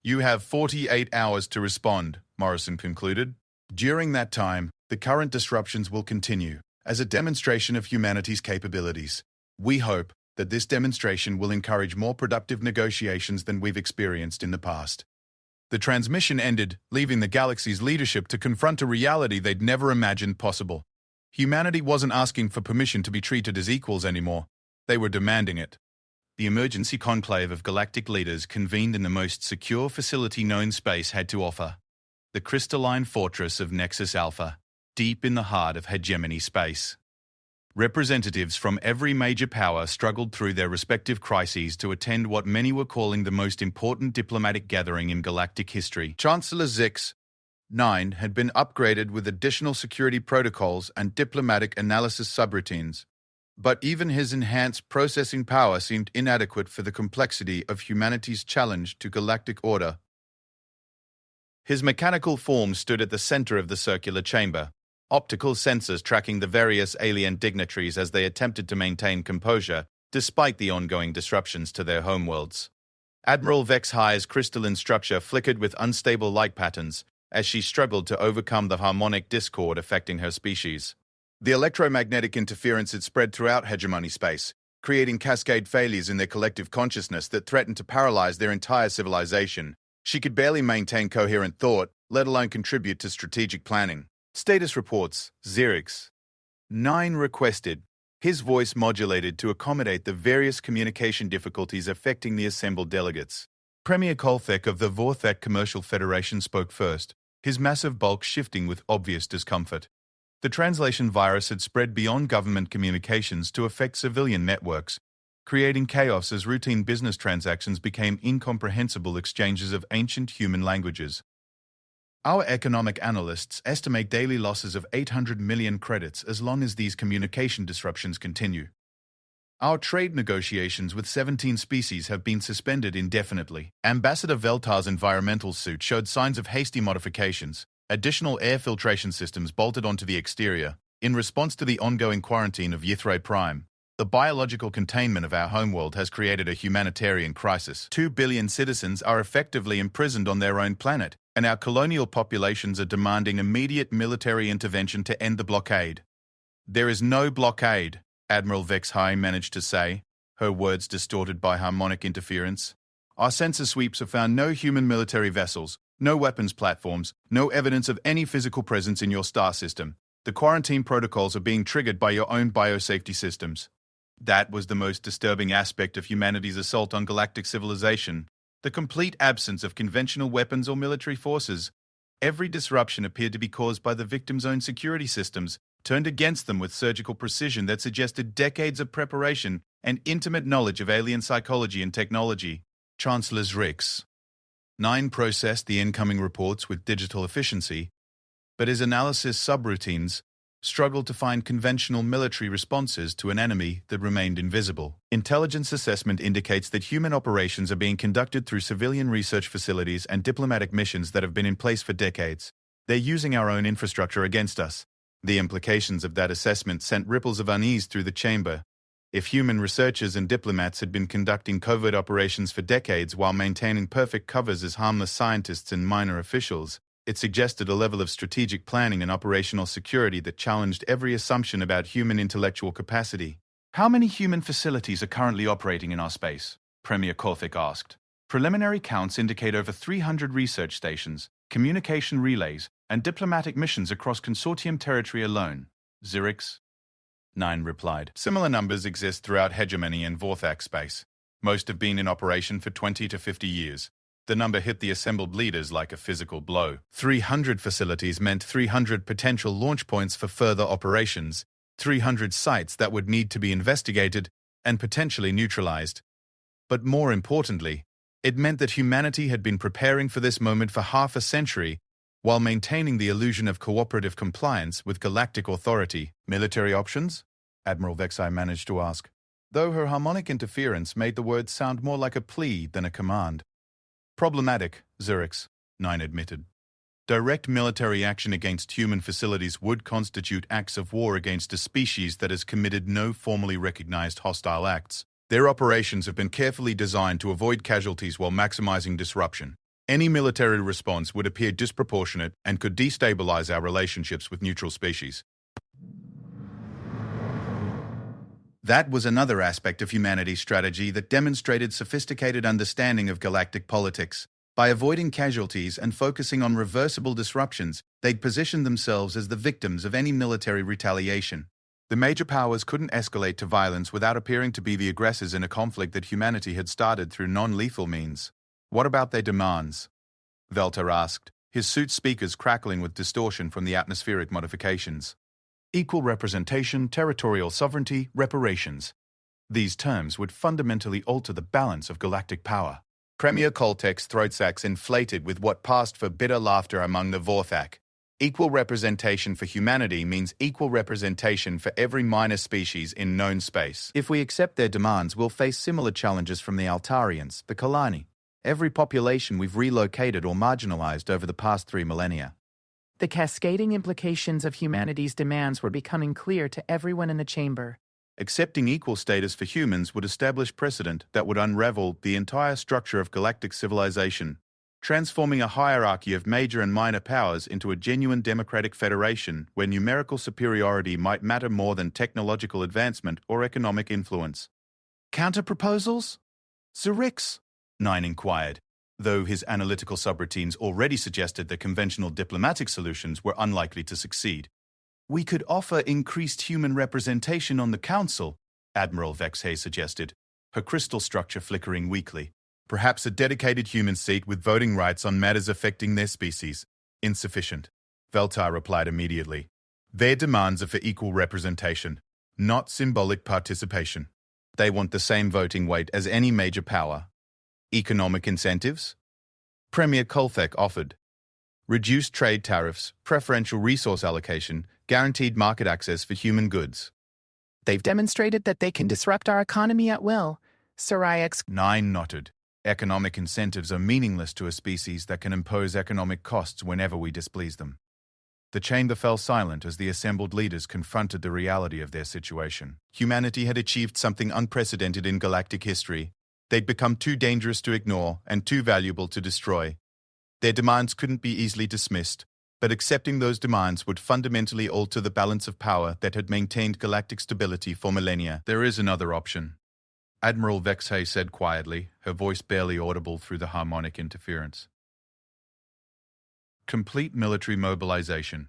You have 48 hours to respond, Morrison concluded. During that time, the current disruptions will continue, as a demonstration of humanity's capabilities. We hope that this demonstration will encourage more productive negotiations than we've experienced in the past. The transmission ended, leaving the galaxy's leadership to confront a reality they'd never imagined possible. Humanity wasn't asking for permission to be treated as equals anymore. They were demanding it. The emergency conclave of galactic leaders convened in the most secure facility known space had to offer. The crystalline fortress of Nexus Alpha, deep in the heart of hegemony space. Representatives from every major power struggled through their respective crises to attend what many were calling the most important diplomatic gathering in galactic history. Chancellor Zix 9 had been upgraded with additional security protocols and diplomatic analysis subroutines, but even his enhanced processing power seemed inadequate for the complexity of humanity's challenge to galactic order. His mechanical form stood at the center of the circular chamber, optical sensors tracking the various alien dignitaries as they attempted to maintain composure despite the ongoing disruptions to their homeworlds. Admiral Vex High's crystalline structure flickered with unstable light patterns as she struggled to overcome the harmonic discord affecting her species. The electromagnetic interference had spread throughout hegemony space, creating cascade failures in their collective consciousness that threatened to paralyze their entire civilization. She could barely maintain coherent thought, let alone contribute to strategic planning. Status reports, Xerix 9 requested, his voice modulated to accommodate the various communication difficulties affecting the assembled delegates. Premier Kolthek of the Vorthek Commercial Federation spoke first, his massive bulk shifting with obvious discomfort. The translation virus had spread beyond government communications to affect civilian networks, creating chaos as routine business transactions became incomprehensible exchanges of ancient human languages. Our economic analysts estimate daily losses of 800 million credits as long as these communication disruptions continue. Our trade negotiations with 17 species have been suspended indefinitely. Ambassador Veltar's environmental suit showed signs of hasty modifications, additional air filtration systems bolted onto the exterior. In response to the ongoing quarantine of Ythray Prime, the biological containment of our homeworld has created a humanitarian crisis. 2 billion citizens are effectively imprisoned on their own planet, and our colonial populations are demanding immediate military intervention to end the blockade. There is no blockade, Admiral Vex High managed to say, her words distorted by harmonic interference. Our sensor sweeps have found no human military vessels, no weapons platforms, no evidence of any physical presence in your star system. The quarantine protocols are being triggered by your own biosafety systems. That was the most disturbing aspect of humanity's assault on galactic civilization. The complete absence of conventional weapons or military forces. Every disruption appeared to be caused by the victims' own security systems, turned against them with surgical precision that suggested decades of preparation and intimate knowledge of alien psychology and technology. Chancellor Rix 9 processed the incoming reports with digital efficiency, but his analysis subroutines struggled to find conventional military responses to an enemy that remained invisible. Intelligence assessment indicates that human operations are being conducted through civilian research facilities and diplomatic missions that have been in place for decades. They're using our own infrastructure against us. The implications of that assessment sent ripples of unease through the chamber. If human researchers and diplomats had been conducting covert operations for decades while maintaining perfect covers as harmless scientists and minor officials, it suggested a level of strategic planning and operational security that challenged every assumption about human intellectual capacity. How many human facilities are currently operating in our space? Premier Korthik asked. Preliminary counts indicate over 300 research stations, communication relays, and diplomatic missions across consortium territory alone. Zerix? 9 replied. Similar numbers exist throughout Hegemony and Vorthak space. Most have been in operation for 20 to 50 years. The number hit the assembled leaders like a physical blow. 300 facilities meant 300 potential launch points for further operations, 300 sites that would need to be investigated and potentially neutralized. But more importantly, it meant that humanity had been preparing for this moment for half a century while maintaining the illusion of cooperative compliance with galactic authority. Military options? Admiral Vexai managed to ask, though her harmonic interference made the words sound more like a plea than a command. Problematic, Zerix, 9 admitted. Direct military action against human facilities would constitute acts of war against a species that has committed no formally recognized hostile acts. Their operations have been carefully designed to avoid casualties while maximizing disruption. Any military response would appear disproportionate and could destabilize our relationships with neutral species. That was another aspect of humanity's strategy that demonstrated sophisticated understanding of galactic politics. By avoiding casualties and focusing on reversible disruptions, they'd positioned themselves as the victims of any military retaliation. The major powers couldn't escalate to violence without appearing to be the aggressors in a conflict that humanity had started through non-lethal means. What about their demands? Velter asked, his suit's speakers crackling with distortion from the atmospheric modifications. Equal representation, territorial sovereignty, reparations. These terms would fundamentally alter the balance of galactic power. Premier Koltek's throat sacs inflated with what passed for bitter laughter among the Vorthak. Equal representation for humanity means equal representation for every minor species in known space. If we accept their demands, we'll face similar challenges from the Altarians, the Kalani, every population we've relocated or marginalized over the past 3 millennia. The cascading implications of humanity's demands were becoming clear to everyone in the chamber. Accepting equal status for humans would establish precedent that would unravel the entire structure of galactic civilization, transforming a hierarchy of major and minor powers into a genuine democratic federation where numerical superiority might matter more than technological advancement or economic influence. Counter-proposals? Zerix? 9 inquired, though his analytical subroutines already suggested that conventional diplomatic solutions were unlikely to succeed. We could offer increased human representation on the Council, Admiral Vexhay suggested, her crystal structure flickering weakly. Perhaps a dedicated human seat with voting rights on matters affecting their species. Insufficient, Veltar replied immediately. Their demands are for equal representation, not symbolic participation. They want the same voting weight as any major power. Economic incentives? Premier Kolthek offered. Reduced trade tariffs, preferential resource allocation, guaranteed market access for human goods. They've demonstrated that they can disrupt our economy at will. Sarayax 9 nodded. Economic incentives are meaningless to a species that can impose economic costs whenever we displease them. The chamber fell silent as the assembled leaders confronted the reality of their situation. Humanity had achieved something unprecedented in galactic history. They'd become too dangerous to ignore and too valuable to destroy. Their demands couldn't be easily dismissed, but accepting those demands would fundamentally alter the balance of power that had maintained galactic stability for millennia. There is another option, Admiral Vexhay said quietly, her voice barely audible through the harmonic interference. Complete military mobilization.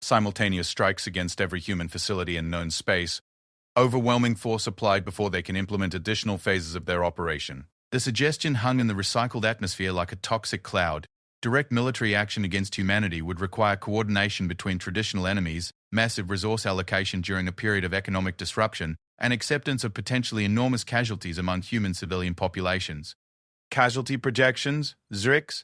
Simultaneous strikes against every human facility in known space. Overwhelming force applied before they can implement additional phases of their operation. The suggestion hung in the recycled atmosphere like a toxic cloud. Direct military action against humanity would require coordination between traditional enemies, massive resource allocation during a period of economic disruption, and acceptance of potentially enormous casualties among human civilian populations. Casualty projections, Zrix?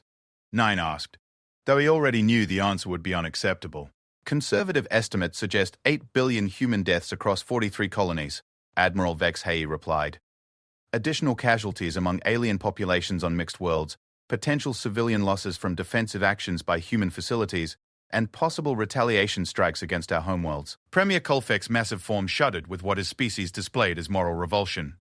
Nine asked, though he already knew the answer would be unacceptable. Conservative estimates suggest 8 billion human deaths across 43 colonies, Admiral Vex Hay replied. Additional casualties among alien populations on mixed worlds, potential civilian losses from defensive actions by human facilities, and possible retaliation strikes against our homeworlds. Premier Colfeck's massive form shuddered with what his species displayed as moral revulsion.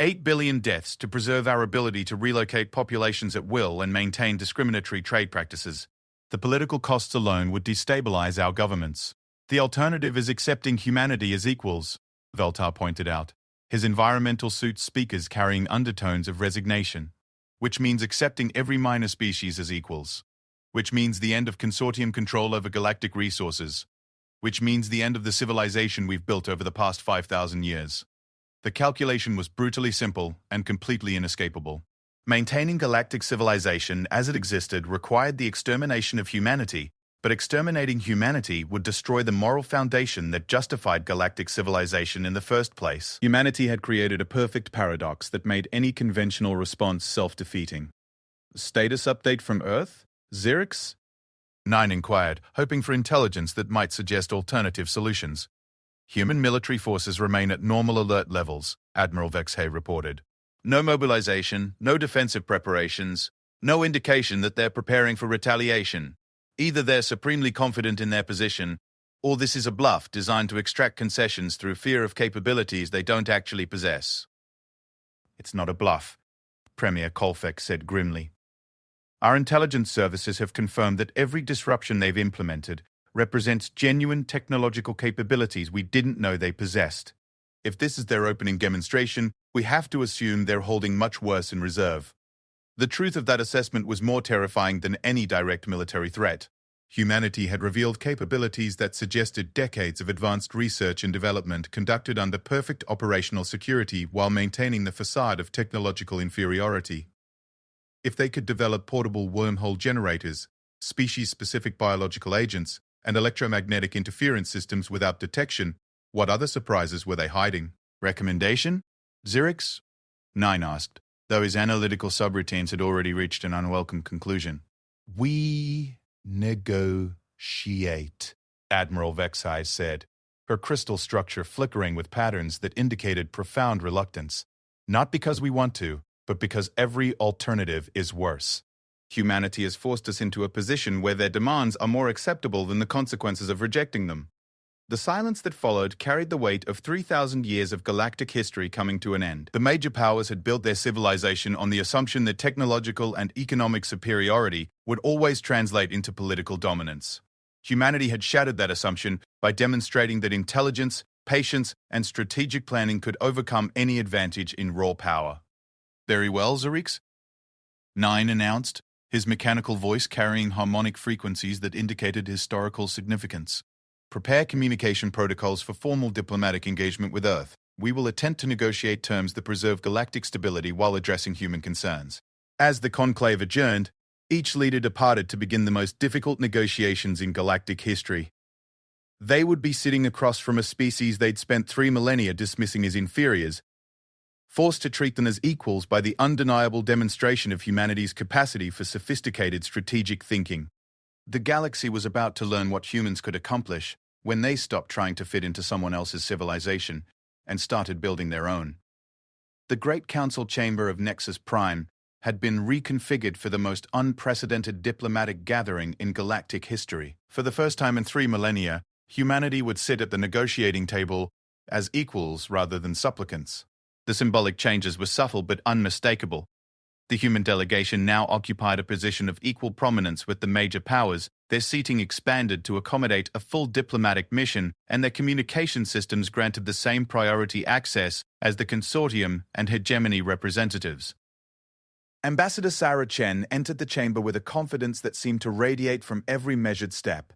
8 billion deaths to preserve our ability to relocate populations at will and maintain discriminatory trade practices. The political costs alone would destabilize our governments. The alternative is accepting humanity as equals, Veltar pointed out, his environmental suit speakers carrying undertones of resignation, which means accepting every minor species as equals, which means the end of consortium control over galactic resources, which means the end of the civilization we've built over the past 5,000 years. The calculation was brutally simple and completely inescapable. Maintaining galactic civilization as it existed required the extermination of humanity, but exterminating humanity would destroy the moral foundation that justified galactic civilization in the first place. Humanity had created a perfect paradox that made any conventional response self-defeating. Status update from Earth? Xerix? Nine inquired, hoping for intelligence that might suggest alternative solutions. Human military forces remain at normal alert levels, Admiral Vexhay reported. No mobilization, no defensive preparations, no indication that they're preparing for retaliation. Either they're supremely confident in their position, or this is a bluff designed to extract concessions through fear of capabilities they don't actually possess. It's not a bluff, Premier Colfeck said grimly. Our intelligence services have confirmed that every disruption they've implemented represents genuine technological capabilities we didn't know they possessed. If this is their opening demonstration, we have to assume they're holding much worse in reserve. The truth of that assessment was more terrifying than any direct military threat. Humanity had revealed capabilities that suggested decades of advanced research and development conducted under perfect operational security while maintaining the facade of technological inferiority. If they could develop portable wormhole generators, species-specific biological agents, and electromagnetic interference systems without detection, what other surprises were they hiding? Recommendation? Xerix? Nine asked, though his analytical subroutines had already reached an unwelcome conclusion. We negotiate, Admiral Vexai said, her crystal structure flickering with patterns that indicated profound reluctance. Not because we want to, but because every alternative is worse. Humanity has forced us into a position where their demands are more acceptable than the consequences of rejecting them. The silence that followed carried the weight of 3,000 years of galactic history coming to an end. The major powers had built their civilization on the assumption that technological and economic superiority would always translate into political dominance. Humanity had shattered that assumption by demonstrating that intelligence, patience, and strategic planning could overcome any advantage in raw power. Very well, Xerix? Nine announced, his mechanical voice carrying harmonic frequencies that indicated historical significance. Prepare communication protocols for formal diplomatic engagement with Earth. We will attempt to negotiate terms that preserve galactic stability while addressing human concerns. As the conclave adjourned, each leader departed to begin the most difficult negotiations in galactic history. They would be sitting across from a species they'd spent 3 millennia dismissing as inferiors, forced to treat them as equals by the undeniable demonstration of humanity's capacity for sophisticated strategic thinking. The galaxy was about to learn what humans could accomplish when they stopped trying to fit into someone else's civilization and started building their own. The Great Council Chamber of Nexus Prime had been reconfigured for the most unprecedented diplomatic gathering in galactic history. For the first time in 3 millennia, humanity would sit at the negotiating table as equals rather than supplicants. The symbolic changes were subtle but unmistakable. The human delegation now occupied a position of equal prominence with the major powers, their seating expanded to accommodate a full diplomatic mission, and their communication systems granted the same priority access as the consortium and hegemony representatives. Ambassador Sarah Chen entered the chamber with a confidence that seemed to radiate from every measured step.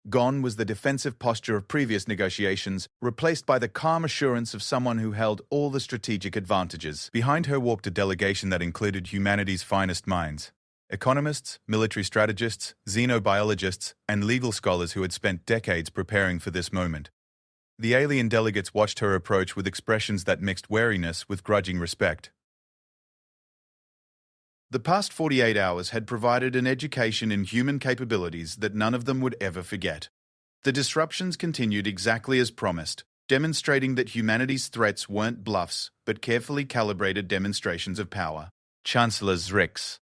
Gone was the defensive posture of previous negotiations, replaced by the calm assurance of someone who held all the strategic advantages. Behind her walked a delegation that included humanity's finest minds. Economists, military strategists, xenobiologists, and legal scholars who had spent decades preparing for this moment. The alien delegates watched her approach with expressions that mixed wariness with grudging respect. The past 48 hours had provided an education in human capabilities that none of them would ever forget. The disruptions continued exactly as promised, demonstrating that humanity's threats weren't bluffs, but carefully calibrated demonstrations of power. Chancellor Zrix.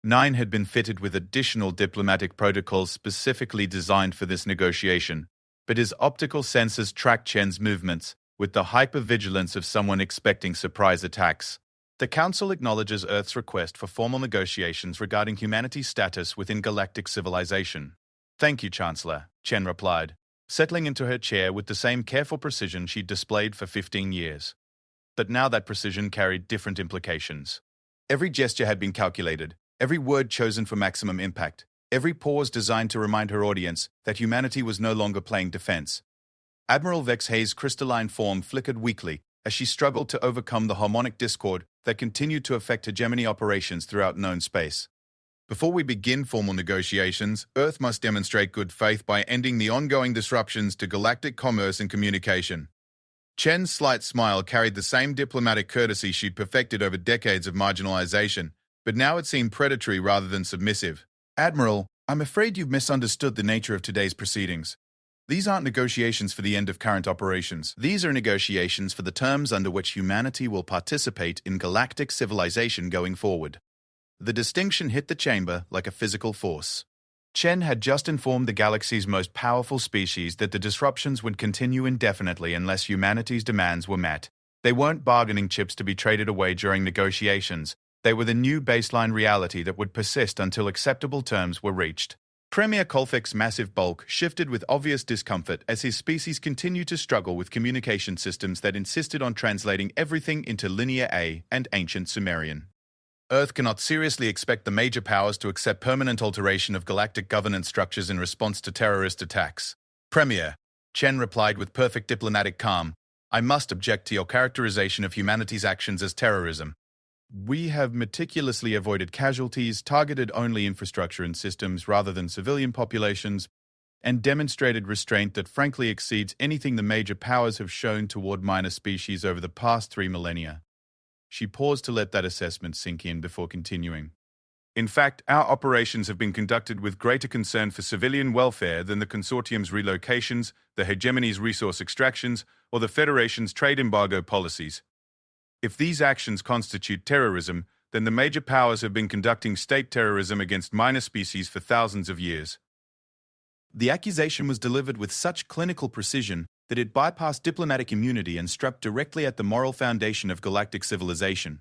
9 had been fitted with additional diplomatic protocols specifically designed for this negotiation, but his optical sensors tracked Chen's movements with the hypervigilance of someone expecting surprise attacks. The Council acknowledges Earth's request for formal negotiations regarding humanity's status within galactic civilization. Thank you, Chancellor, Chen replied, settling into her chair with the same careful precision she'd displayed for 15 years. But now that precision carried different implications. Every gesture had been calculated, every word chosen for maximum impact, every pause designed to remind her audience that humanity was no longer playing defense. Admiral Vex Hayes' crystalline form flickered weakly as she struggled to overcome the harmonic discord that continued to affect hegemony operations throughout known space. Before we begin formal negotiations, Earth must demonstrate good faith by ending the ongoing disruptions to galactic commerce and communication. Chen's slight smile carried the same diplomatic courtesy she'd perfected over decades of marginalization, but now it seemed predatory rather than submissive. Admiral, I'm afraid you've misunderstood the nature of today's proceedings. These aren't negotiations for the end of current operations. These are negotiations for the terms under which humanity will participate in galactic civilization going forward. The distinction hit the chamber like a physical force. Chen had just informed the galaxy's most powerful species that the disruptions would continue indefinitely unless humanity's demands were met. They weren't bargaining chips to be traded away during negotiations. They were the new baseline reality that would persist until acceptable terms were reached. Premier Kolfek's massive bulk shifted with obvious discomfort as his species continued to struggle with communication systems that insisted on translating everything into Linear A and Ancient Sumerian. Earth cannot seriously expect the major powers to accept permanent alteration of galactic governance structures in response to terrorist attacks. Premier, Chen replied with perfect diplomatic calm, I must object to your characterization of humanity's actions as terrorism. We have meticulously avoided casualties, targeted only infrastructure and systems rather than civilian populations, and demonstrated restraint that frankly exceeds anything the major powers have shown toward minor species over the past 3 millennia. She paused to let that assessment sink in before continuing. In fact, our operations have been conducted with greater concern for civilian welfare than the consortium's relocations, the hegemony's resource extractions, or the Federation's trade embargo policies. If these actions constitute terrorism, then the major powers have been conducting state terrorism against minor species for thousands of years. The accusation was delivered with such clinical precision that it bypassed diplomatic immunity and struck directly at the moral foundation of galactic civilization.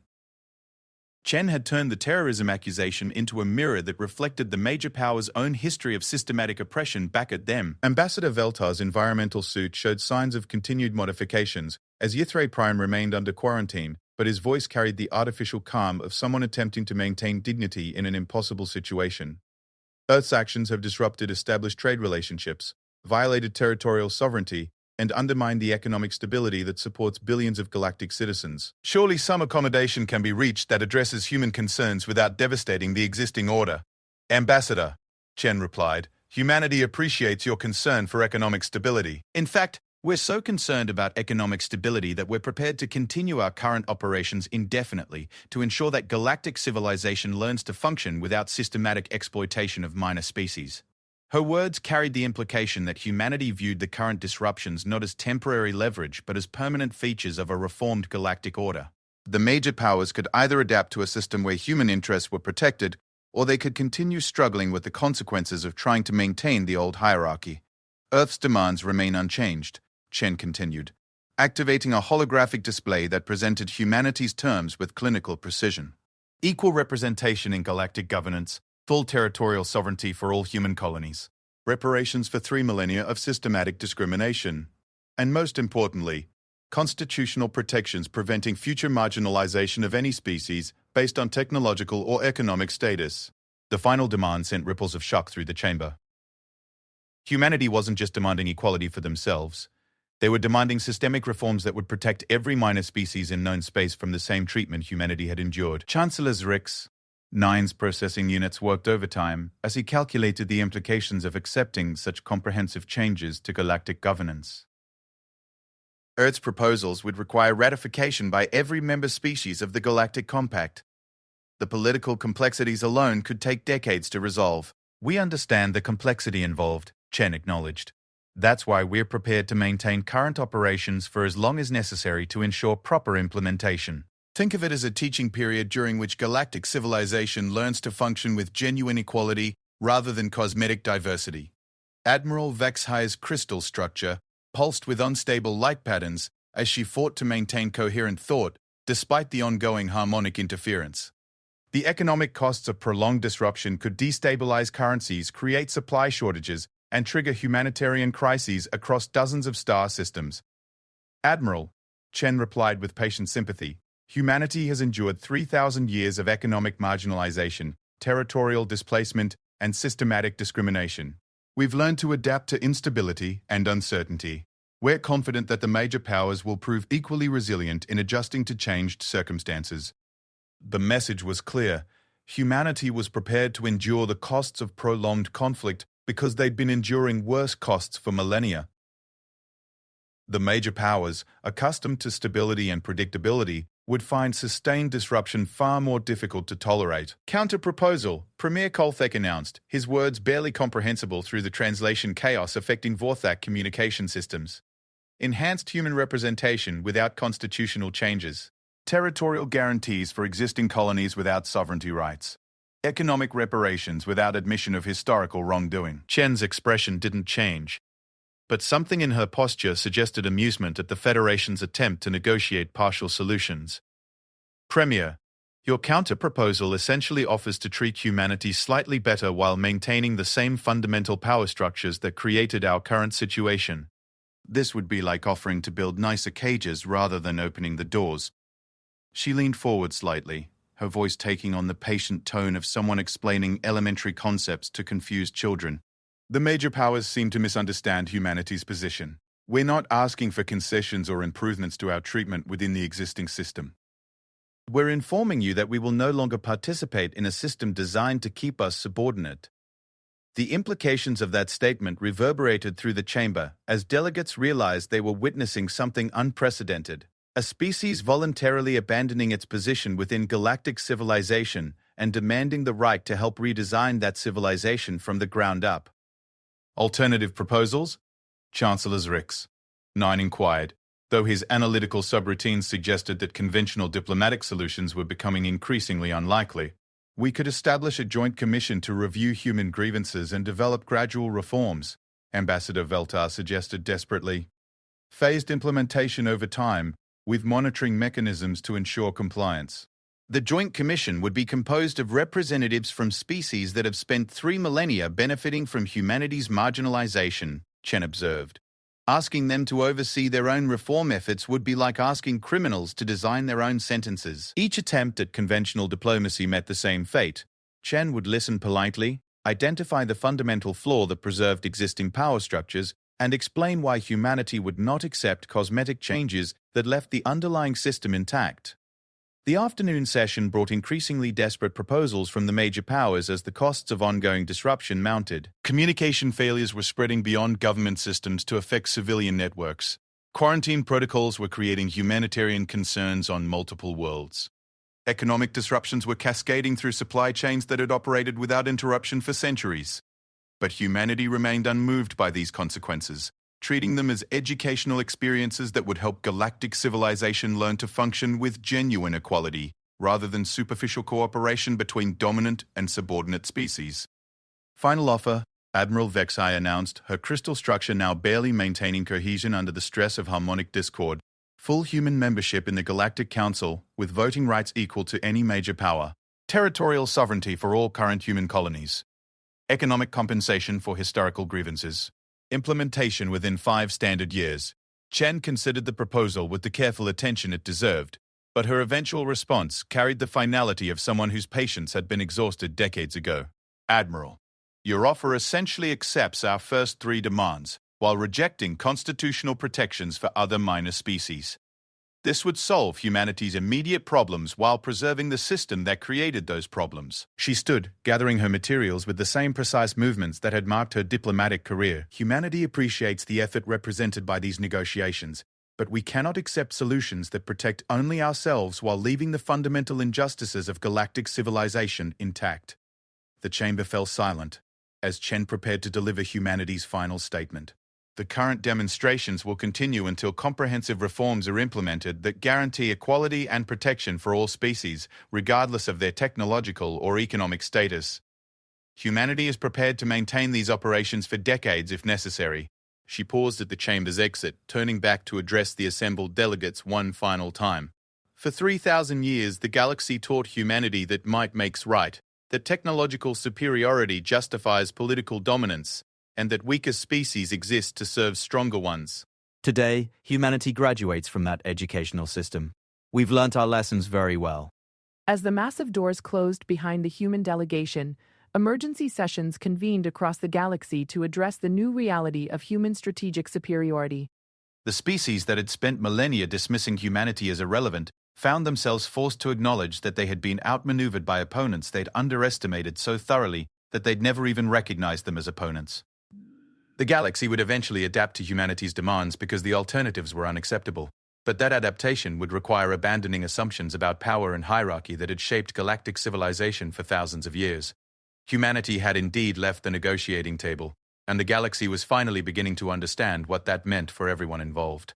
Chen had turned the terrorism accusation into a mirror that reflected the major powers' own history of systematic oppression back at them. Ambassador Veltar's environmental suit showed signs of continued modifications, as Ythray Prime remained under quarantine, but his voice carried the artificial calm of someone attempting to maintain dignity in an impossible situation. Earth's actions have disrupted established trade relationships, violated territorial sovereignty, and undermined the economic stability that supports billions of galactic citizens. Surely some accommodation can be reached that addresses human concerns without devastating the existing order. Ambassador, Chen replied, humanity appreciates your concern for economic stability. In fact, we're so concerned about economic stability that we're prepared to continue our current operations indefinitely to ensure that galactic civilization learns to function without systematic exploitation of minor species. Her words carried the implication that humanity viewed the current disruptions not as temporary leverage but as permanent features of a reformed galactic order. The major powers could either adapt to a system where human interests were protected, or they could continue struggling with the consequences of trying to maintain the old hierarchy. Earth's demands remain unchanged, Chen continued, activating a holographic display that presented humanity's terms with clinical precision. Equal representation in galactic governance, full territorial sovereignty for all human colonies, reparations for 3 millennia of systematic discrimination, and most importantly, constitutional protections preventing future marginalization of any species based on technological or economic status. The final demand sent ripples of shock through the chamber. Humanity wasn't just demanding equality for themselves. They were demanding systemic reforms that would protect every minor species in known space from the same treatment humanity had endured. Chancellor Zrix, 9's processing units worked overtime as he calculated the implications of accepting such comprehensive changes to galactic governance. Earth's proposals would require ratification by every member species of the Galactic Compact. The political complexities alone could take decades to resolve. We understand the complexity involved, Chen acknowledged. That's why we're prepared to maintain current operations for as long as necessary to ensure proper implementation. Think of it as a teaching period during which galactic civilization learns to function with genuine equality rather than cosmetic diversity. Admiral Vexhai's crystal structure pulsed with unstable light patterns as she fought to maintain coherent thought despite the ongoing harmonic interference. The economic costs of prolonged disruption could destabilize currencies, create supply shortages, and trigger humanitarian crises across dozens of star systems. Admiral, Chen replied with patient sympathy, humanity has endured 3,000 years of economic marginalization, territorial displacement, and systematic discrimination. We've learned to adapt to instability and uncertainty. We're confident that the major powers will prove equally resilient in adjusting to changed circumstances. The message was clear. Humanity was prepared to endure the costs of prolonged conflict because they'd been enduring worse costs for millennia. The major powers, accustomed to stability and predictability, would find sustained disruption far more difficult to tolerate. Counter-proposal, Premier Kolthek announced, his words barely comprehensible through the translation chaos affecting Vorthak communication systems. Enhanced human representation without constitutional changes. Territorial guarantees for existing colonies without sovereignty rights. Economic reparations without admission of historical wrongdoing. Chen's expression didn't change, but something in her posture suggested amusement at the Federation's attempt to negotiate partial solutions. Premier, your counter-proposal essentially offers to treat humanity slightly better while maintaining the same fundamental power structures that created our current situation. This would be like offering to build nicer cages rather than opening the doors. She leaned forward slightly, her voice taking on the patient tone of someone explaining elementary concepts to confused children. The major powers seem to misunderstand humanity's position. We're not asking for concessions or improvements to our treatment within the existing system. We're informing you that we will no longer participate in a system designed to keep us subordinate. The implications of that statement reverberated through the chamber as delegates realized they were witnessing something unprecedented. A species voluntarily abandoning its position within galactic civilization and demanding the right to help redesign that civilization from the ground up. Alternative proposals? Chancellor's Rix. Nine inquired, though his analytical subroutines suggested that conventional diplomatic solutions were becoming increasingly unlikely. We could establish a joint commission to review human grievances and develop gradual reforms, Ambassador Veltar suggested desperately. Phased implementation over time, with monitoring mechanisms to ensure compliance. The Joint Commission would be composed of representatives from species that have spent 3 millennia benefiting from humanity's marginalization, Chen observed. Asking them to oversee their own reform efforts would be like asking criminals to design their own sentences. Each attempt at conventional diplomacy met the same fate. Chen would listen politely, identify the fundamental flaw that preserved existing power structures, and explain why humanity would not accept cosmetic changes that left the underlying system intact. The afternoon session brought increasingly desperate proposals from the major powers as the costs of ongoing disruption mounted. Communication failures were spreading beyond government systems to affect civilian networks. Quarantine protocols were creating humanitarian concerns on multiple worlds. Economic disruptions were cascading through supply chains that had operated without interruption for centuries. But humanity remained unmoved by these consequences, treating them as educational experiences that would help galactic civilization learn to function with genuine equality, rather than superficial cooperation between dominant and subordinate species. Final offer, Admiral Vexhai announced, her crystal structure now barely maintaining cohesion under the stress of harmonic discord. Full human membership in the Galactic Council, with voting rights equal to any major power. Territorial sovereignty for all current human colonies. Economic compensation for historical grievances. Implementation within 5 standard years. Chen considered the proposal with the careful attention it deserved, but her eventual response carried the finality of someone whose patience had been exhausted decades ago. Admiral, your offer essentially accepts our first 3 demands, while rejecting constitutional protections for other minor species. This would solve humanity's immediate problems while preserving the system that created those problems. She stood, gathering her materials with the same precise movements that had marked her diplomatic career. Humanity appreciates the effort represented by these negotiations, but we cannot accept solutions that protect only ourselves while leaving the fundamental injustices of galactic civilization intact. The chamber fell silent, as Chen prepared to deliver humanity's final statement. The current demonstrations will continue until comprehensive reforms are implemented that guarantee equality and protection for all species, regardless of their technological or economic status. Humanity is prepared to maintain these operations for decades if necessary. She paused at the chamber's exit, turning back to address the assembled delegates one final time. For 3,000 years, the galaxy taught humanity that might makes right, that technological superiority justifies political dominance, and that weaker species exist to serve stronger ones. Today, humanity graduates from that educational system. We've learnt our lessons very well. As the massive doors closed behind the human delegation, emergency sessions convened across the galaxy to address the new reality of human strategic superiority. The species that had spent millennia dismissing humanity as irrelevant found themselves forced to acknowledge that they had been outmaneuvered by opponents they'd underestimated so thoroughly that they'd never even recognized them as opponents. The galaxy would eventually adapt to humanity's demands because the alternatives were unacceptable. But that adaptation would require abandoning assumptions about power and hierarchy that had shaped galactic civilization for thousands of years. Humanity had indeed left the negotiating table, and the galaxy was finally beginning to understand what that meant for everyone involved.